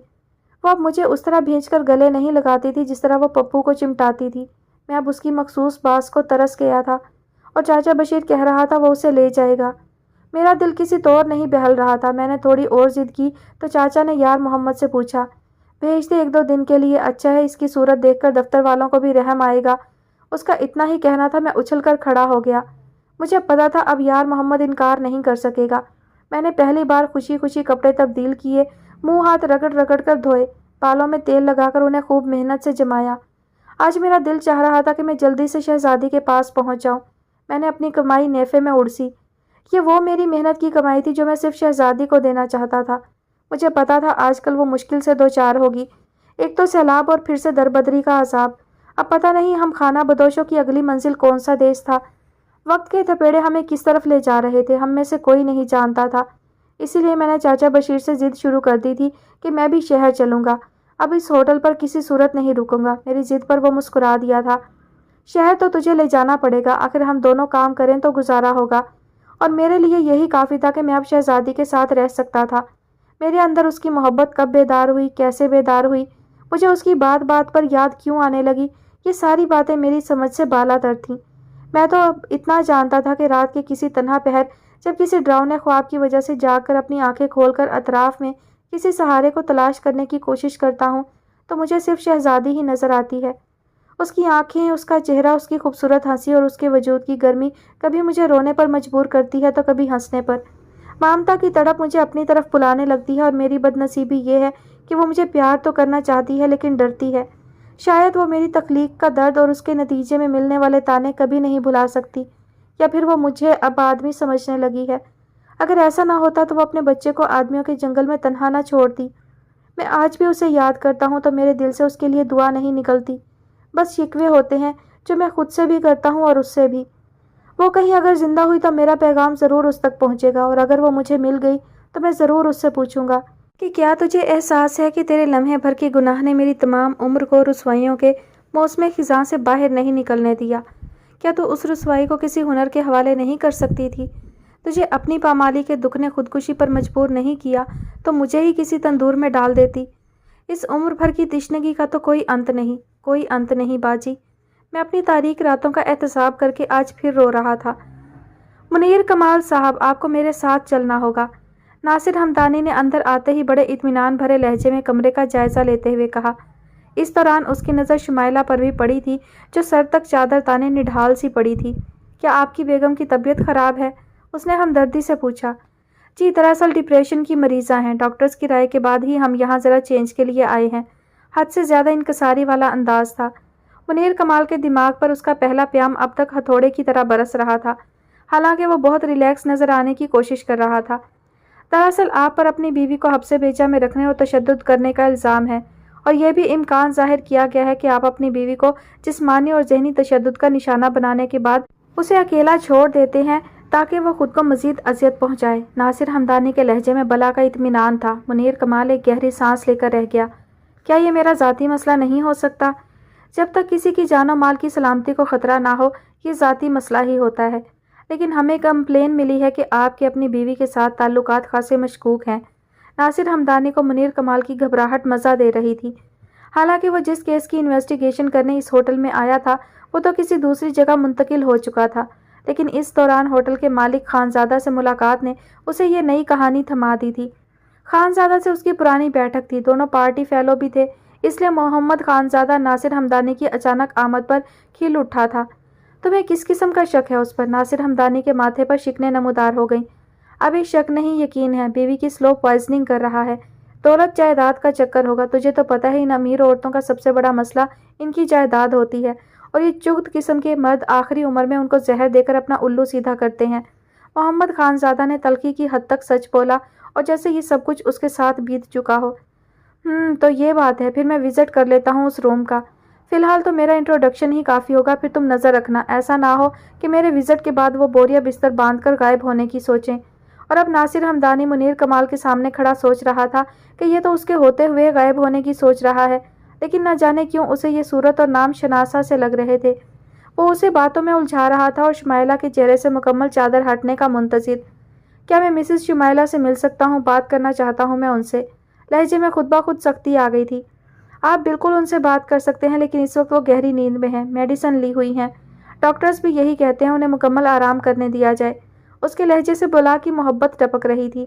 وہ اب مجھے اس طرح بھینچ کر گلے نہیں لگاتی تھی جس طرح وہ پپو کو چمٹاتی تھی۔ میں اب اس کی مخصوص باز کو ترس گیا تھا اور چاچا بشیر کہہ رہا تھا وہ اسے لے جائے گا۔ میرا دل کسی طور نہیں بہل رہا تھا۔ میں نے تھوڑی اور ضد کی تو چاچا نے یار محمد سے پوچھا، بھیج دے 1-2 دن کے لیے، اچھا ہے، اس کی صورت دیکھ کر دفتر والوں کو بھی رحم آئے گا۔ اس کا اتنا ہی کہنا تھا، میں اچھل کر کھڑا ہو گیا۔ مجھے پتا تھا اب یار محمد انکار نہیں کر سکے گا۔ میں نے پہلی بار خوشی خوشی کپڑے تبدیل کیے، منہ ہاتھ رگڑ رگڑ کر دھوئے، بالوں میں تیل لگا کر انہیں خوب محنت سے جمایا۔ آج میرا دل چاہ رہا تھا کہ میں جلدی سے شہزادی کے پاس پہنچ جاؤں۔ میں نے اپنی کمائی نیفے میں اڑسی۔ یہ وہ میری محنت کی کمائی تھی جو میں صرف شہزادی کو دینا چاہتا تھا۔ مجھے پتا تھا آج کل وہ مشکل سے 2-4 ہوگی، ایک تو سیلاب اور پھر سے دربدری کا عذاب۔ اب پتہ نہیں ہم خانہ بدوشوں کی اگلی منزل کون سا دیس تھا۔ وقت کے تھپیڑے ہمیں کس طرف لے جا رہے تھے ہم میں سے کوئی نہیں جانتا تھا۔ اسی لیے میں نے چاچا بشیر سے ضد شروع کر دی تھی کہ میں بھی شہر چلوں گا، اب اس ہوٹل پر کسی صورت نہیں رکوں گا۔ میری ضد پر وہ مسکرا دیا تھا۔ شہر تو تجھے لے جانا پڑے گا، آخر ہم دونوں کام کریں تو گزارا ہوگا، اور میرے لیے یہی کافی تھا کہ میں اب شہزادی کے ساتھ رہ سکتا تھا۔ میرے اندر اس کی محبت کب بیدار ہوئی، کیسے بیدار ہوئی، مجھے اس کی بات بات پر یاد کیوں آنے لگی، یہ ساری باتیں میری سمجھ سے بالا تر تھیں۔ میں تو اب اتنا جانتا تھا کہ رات کے کسی تنہا پہر جب کسی ڈراؤنے خواب کی وجہ سے جاگ کر اپنی آنکھیں کھول کر اطراف میں کسی سہارے کو تلاش کرنے کی کوشش کرتا ہوں تو مجھے صرف شہزادی ہی نظر آتی ہے۔ اس کی آنکھیں، اس کا چہرہ، اس کی خوبصورت ہنسی اور اس کے وجود کی گرمی کبھی مجھے رونے پر مجبور کرتی ہے تو کبھی ہنسنے پر۔ ممتا کی تڑپ مجھے اپنی طرف بلانے لگتی ہے اور میری بد نصیبی یہ ہے کہ وہ مجھے پیار تو کرنا چاہتی ہے لیکن ڈرتی ہے۔ شاید وہ میری تخلیق کا درد اور اس کے نتیجے میں ملنے والے تانے کبھی نہیں بھلا سکتی، یا پھر وہ مجھے اب آدمی سمجھنے لگی ہے۔ اگر ایسا نہ ہوتا تو وہ اپنے بچے کو آدمیوں کے جنگل میں تنہا نہ چھوڑتی۔ میں آج بھی اسے یاد کرتا ہوں تو میرے دل سے اس کے لیے دعا نہیں نکلتی، بس شکوے ہوتے ہیں جو میں خود سے بھی کرتا ہوں اور اس سے بھی۔ وہ کہیں اگر زندہ ہوئی تو میرا پیغام ضرور اس تک پہنچے گا، اور اگر وہ مجھے مل گئی تو میں ضرور اس سے پوچھوں گا کہ کیا تجھے احساس ہے کہ تیرے لمحے بھر کے گناہ نے میری تمام عمر کو رسوائیوں کے موسم خزاں سے باہر نہیں نکلنے دیا؟ کیا تو اس رسوائی کو کسی ہنر کے حوالے نہیں کر سکتی تھی؟ تجھے اپنی پامالی کے دکھ نے خودکشی پر مجبور نہیں کیا تو مجھے ہی کسی تندور میں ڈال دیتی۔ اس عمر بھر کی تشنگی کا تو کوئی انت نہیں، کوئی انت نہیں باجی۔ میں اپنی تاریک راتوں کا احتساب کر کے آج پھر رو رہا تھا۔ منیر کمال صاحب، آپ کو میرے ساتھ چلنا ہوگا، ناصر ہمدانی نے اندر آتے ہی بڑے اطمینان بھرے لہجے میں کمرے کا جائزہ لیتے ہوئے کہا۔ اس دوران اس کی نظر شمائلہ پر بھی پڑی تھی جو سر تک چادر تانے نڈھال سی پڑی تھی۔ کیا آپ کی بیگم کی طبیعت خراب ہے؟ اس نے ہمدردی سے پوچھا۔ جی دراصل ڈپریشن کی مریضہ ہیں، ڈاکٹرز کی رائے کے بعد ہی ہم یہاں ذرا چینج کے لیے آئے ہیں۔ حد سے زیادہ انکساری والا انداز تھا منیر کمال کے دماغ پر۔ اس کا پہلا پیام اب تک ہتھوڑے کی طرح برس رہا تھا، حالانکہ وہ بہت ریلیکس نظر آنے کی کوشش کر رہا تھا۔ دراصل آپ پر اپنی بیوی کو حبس بیجا میں رکھنے اور تشدد کرنے کا الزام ہے، اور یہ بھی امکان ظاہر کیا گیا ہے کہ آپ اپنی بیوی کو جسمانی اور ذہنی تشدد کا نشانہ بنانے کے بعد اسے اکیلا چھوڑ دیتے ہیں تاکہ وہ خود کو مزید اذیت پہنچائے۔ ناصر ہمدانی کے لہجے میں بلا کا اطمینان تھا۔ منیر کمال ایک گہری سانس لے کر رہ گیا۔ کیا یہ میرا ذاتی مسئلہ نہیں ہو سکتا؟ جب تک کسی کی جان و مال کی سلامتی کو خطرہ نہ ہو یہ ذاتی مسئلہ ہی ہوتا ہے، لیکن ہمیں کمپلین ملی ہے کہ آپ کے اپنی بیوی کے ساتھ تعلقات خاصے مشکوک ہیں۔ ناصر ہمدانی کو منیر کمال کی گھبراہٹ مزہ دے رہی تھی۔ حالانکہ وہ جس کیس کی انویسٹیگیشن کرنے اس ہوٹل میں آیا تھا وہ تو کسی دوسری جگہ منتقل ہو چکا تھا، لیکن اس دوران ہوٹل کے مالک خانزادہ سے ملاقات نے اسے یہ نئی کہانی تھما دی تھی۔ خانزادہ سے اس کی پرانی بیٹھک تھی، دونوں پارٹی فیلو بھی تھے، اس لیے محمد خانزادہ ناصر ہمدانی کی اچانک آمد پر کھل اٹھا تھا۔ تمہیں کس قسم کا شک ہے اس پر؟ ناصر ہمدانی کے ماتھے پر شکنیں نمودار ہو گئیں۔ ابھی شک نہیں، یقین ہے، بیوی کی سلو پوائزننگ کر رہا ہے۔ دولت جائیداد کا چکر ہوگا، تجھے تو پتہ ہے ان امیر عورتوں کا سب سے بڑا مسئلہ ان کی جائیداد ہوتی ہے، اور یہ چغد قسم کے مرد آخری عمر میں ان کو زہر دے کر اپنا الو سیدھا کرتے ہیں۔ محمد خانزادہ نے تلخی کی حد تک سچ بولا، اور جیسے یہ سب کچھ اس کے ساتھ بیت چکا ہو۔ تو یہ بات ہے، پھر میں وزٹ کر لیتا ہوں اس روم کا۔ فی الحال تو میرا انٹروڈکشن ہی کافی ہوگا، پھر تم نظر رکھنا، ایسا نہ ہو کہ میرے وزٹ کے بعد وہ بوریا بستر باندھ کر غائب ہونے کی سوچیں۔ اور اب ناصر ہمدانی منیر کمال کے سامنے کھڑا سوچ رہا تھا کہ یہ تو اس کے ہوتے ہوئے غائب ہونے کی سوچ رہا ہے، لیکن نہ جانے کیوں اسے یہ صورت اور نام شناسا سے لگ رہے تھے۔ وہ اسے باتوں میں الجھا رہا تھا اور شمائلہ کے چہرے سے مکمل چادر ہٹنے کا منتظر۔ کیا میں مسز شمائلہ سے مل سکتا ہوں؟ بات کرنا چاہتا ہوں میں ان سے۔ لہجے میں خود بخود سختی آ گئی تھی۔ آپ بالکل ان سے بات کر سکتے ہیں، لیکن اس وقت وہ گہری نیند میں ہیں، میڈیسن لی ہوئی ہیں، ڈاکٹرز بھی یہی کہتے ہیں انہیں مکمل آرام کرنے دیا جائے۔ اس کے لہجے سے بلا کی محبت ٹپک رہی تھی۔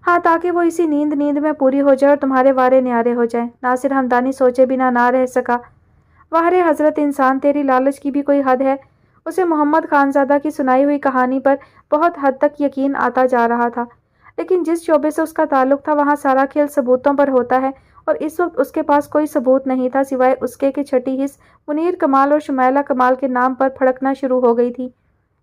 ہاں، تاکہ وہ اسی نیند میں پوری ہو جائے اور تمہارے وارے نیارے ہو جائیں۔ ناصر ہمدانی سوچے بنا نہ رہ سکا۔ واہ حضرت انسان، تیری لالچ کی بھی کوئی حد ہے۔ اسے محمد خانزادہ کی سنائی ہوئی کہانی پر بہت حد تک یقین آتا جا رہا تھا، لیکن جس شعبے سے اس کا تعلق تھا وہاں سارا کھیل ثبوتوں پر ہوتا ہے، اور اس وقت اس کے پاس کوئی ثبوت نہیں تھا سوائے اس کے کہ چھٹی حص منیر کمال اور شمائلہ کمال کے نام پر پھڑکنا شروع ہو گئی تھی۔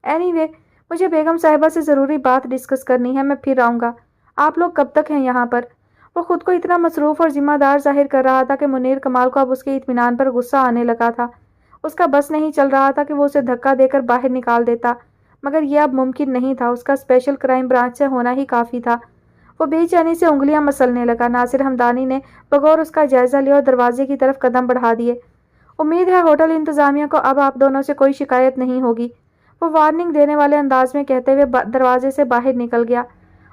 اینی وے، مجھے بیگم صاحبہ سے ضروری بات ڈسکس کرنی ہے، میں پھر آؤں گا۔ آپ لوگ کب تک ہیں یہاں پر؟ وہ خود کو اتنا مصروف اور ذمہ دار ظاہر کر رہا تھا کہ منیر کمال کو اب اس کے اطمینان پر غصہ آنے لگا تھا۔ اس کا بس نہیں چل رہا تھا کہ وہ اسے دھکا دے کر باہر نکال دیتا، مگر یہ اب ممکن نہیں تھا، اس کا اسپیشل کرائم برانچ سے ہونا ہی کافی تھا۔ وہ بے چینی سے انگلیاں مسلنے لگا۔ ناصر ہمدانی نے بغور اس کا جائزہ لیا اور دروازے کی طرف قدم بڑھا دیے۔ امید ہے ہوٹل انتظامیہ کو اب آپ دونوں سے کوئی شکایت نہیں ہوگی، وہ وارننگ دینے والے انداز میں کہتے ہوئے دروازے سے باہر نکل گیا۔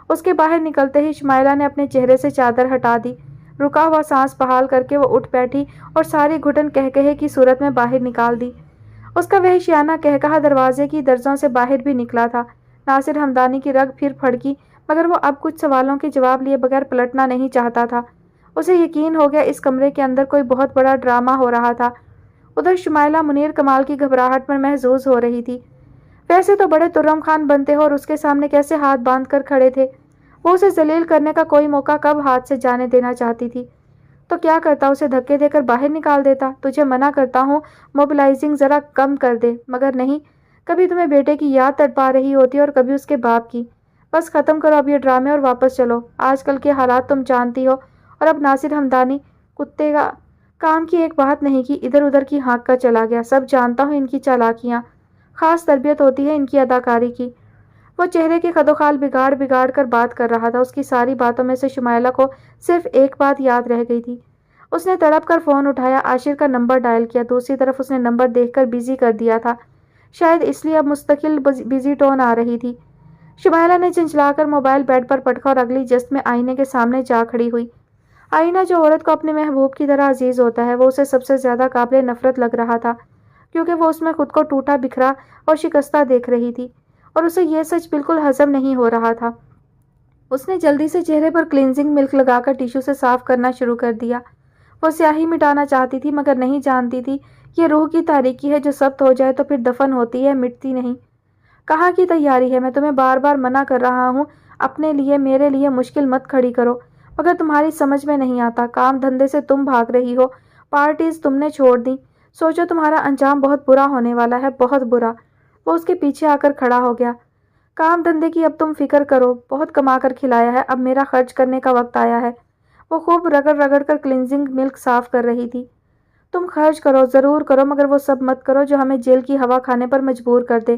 اس کے باہر نکلتے ہی شمائلہ نے اپنے چہرے سے چادر ہٹا دی، رکا ہوا سانس بحال کر کے وہ اٹھ بیٹھی اور ساری گھٹن کہکہے کی صورت میں باہر نکال دی۔ اس کا وحشیانہ قہقہا دروازے کی درزوں سے باہر بھی نکلا تھا۔ ناصر ہمدانی کی رگ پھر پھڑکی، مگر وہ اب کچھ سوالوں کے جواب لیے بغیر پلٹنا نہیں چاہتا تھا۔ اسے یقین ہو گیا اس کمرے کے اندر کوئی بہت بڑا ڈرامہ ہو رہا تھا۔ ادھر شمائلہ منیر کمال کی گھبراہٹ میں محظوظ ہو رہی تھی۔ ویسے تو بڑے ترم خان بنتے ہو اور اس کے سامنے کیسے ہاتھ باندھ کر کھڑے تھے؟ وہ اسے ذلیل کرنے کا کوئی موقع کب ہاتھ سے جانے دینا چاہتی تھی؟ تو کیا کرتا، اسے دھکے دے کر باہر نکال دیتا؟ تجھے منع کرتا ہوں، موبلائزنگ ذرا کم کر دے، مگر نہیں، کبھی تمہیں بیٹے کی یاد تڑپا رہی ہوتی اور کبھی اس کے باپ کی۔ بس ختم کرو اب یہ ڈرامے اور واپس چلو۔ آج کل کے حالات تم جانتی ہو۔ اور اب ناصر ہمدانی کتے کا کام کی ایک بات نہیں کی، ادھر ادھر کی ہانک کر چلا گیا۔ سب جانتا ہوں ان کی چالاکیاں، خاص تربیت ہوتی ہے ان کی اداکاری کی۔ وہ چہرے کے خد و خال بگاڑ کر بات کر رہا تھا۔ اس کی ساری باتوں میں سے شمائلہ کو صرف ایک بات یاد رہ گئی تھی۔ اس نے تڑپ کر فون اٹھایا، عاشر کا نمبر ڈائل کیا۔ دوسری طرف اس نے نمبر دیکھ کر بزی کر دیا تھا، شاید اس لیے اب مستقل بزی ٹون آ رہی تھی۔ شمائلہ نے چنچلا کر موبائل بیڈ پر پٹکا اور اگلی جست میں آئینے کے سامنے جا کھڑی ہوئی۔ آئینہ جو عورت کو اپنے محبوب کی طرح عزیز ہوتا ہے، وہ اسے سب سے زیادہ قابل نفرت لگ رہا تھا، کیونکہ وہ اس میں خود کو ٹوٹا بکھرا اور شکستہ دیکھ رہی تھی، اور اسے یہ سچ بالکل ہضم نہیں ہو رہا تھا۔ اس نے جلدی سے چہرے پر کلینزنگ ملک لگا کر ٹیشو سے صاف کرنا شروع کر دیا۔ وہ سیاہی مٹانا چاہتی تھی، مگر نہیں جانتی تھی یہ روح کی تاریکی ہے جو سخت ہو جائے تو پھر دفن ہوتی ہے، مٹتی نہیں۔ کہاں کی تیاری ہے؟ میں تمہیں بار بار منع کر رہا ہوں، اپنے لیے میرے لیے مشکل مت کھڑی کرو، مگر تمہاری سمجھ میں نہیں آتا۔ کام دھندے سے تم بھاگ رہی ہو، پارٹیز تم نے چھوڑ دی، سوچو تمہارا انجام بہت برا ہونے والا ہے، بہت برا۔ وہ اس کے پیچھے آ کر کھڑا ہو گیا۔ کام دھندے کی اب تم فکر کرو، بہت کما کر کھلایا ہے، اب میرا خرچ کرنے کا وقت آیا ہے۔ وہ خوب رگڑ کر کلینزنگ ملک صاف کر رہی تھی۔ تم خرچ کرو، ضرور کرو، مگر وہ سب مت کرو جو ہمیں جیل کی ہوا کھانے پر مجبور کر دے۔